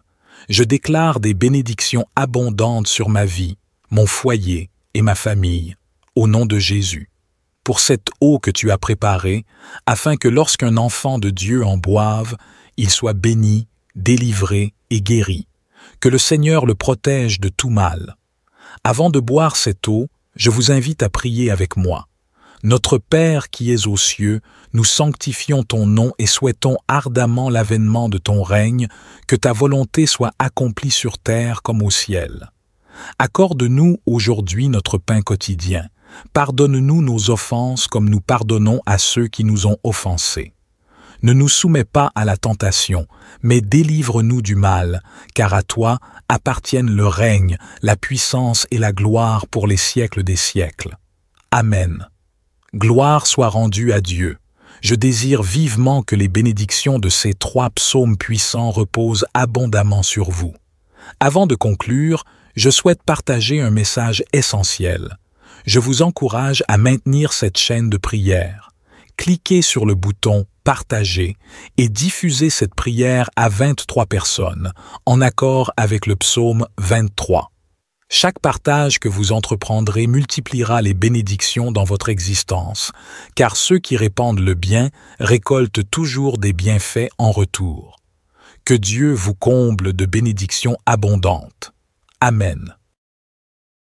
Je déclare des bénédictions abondantes sur ma vie, mon foyer et ma famille, au nom de Jésus. Pour cette eau que tu as préparée, afin que lorsqu'un enfant de Dieu en boive, il soit béni, délivré et guéri. Que le Seigneur le protège de tout mal. Avant de boire cette eau, je vous invite à prier avec moi. Notre Père qui es aux cieux, nous sanctifions ton nom et souhaitons ardemment l'avènement de ton règne, que ta volonté soit accomplie sur terre comme au ciel. Accorde-nous aujourd'hui notre pain quotidien. Pardonne-nous nos offenses comme nous pardonnons à ceux qui nous ont offensés. Ne nous soumets pas à la tentation, mais délivre-nous du mal, car à toi appartiennent le règne, la puissance et la gloire pour les siècles des siècles. Amen. Gloire soit rendue à Dieu. Je désire vivement que les bénédictions de ces 3 psaumes puissants reposent abondamment sur vous. Avant de conclure, je souhaite partager un message essentiel. Je vous encourage à maintenir cette chaîne de prière. Cliquez sur le bouton « Partager » et diffusez cette prière à 23 personnes, en accord avec le psaume 23. Chaque partage que vous entreprendrez multipliera les bénédictions dans votre existence, car ceux qui répandent le bien récoltent toujours des bienfaits en retour. Que Dieu vous comble de bénédictions abondantes. Amen.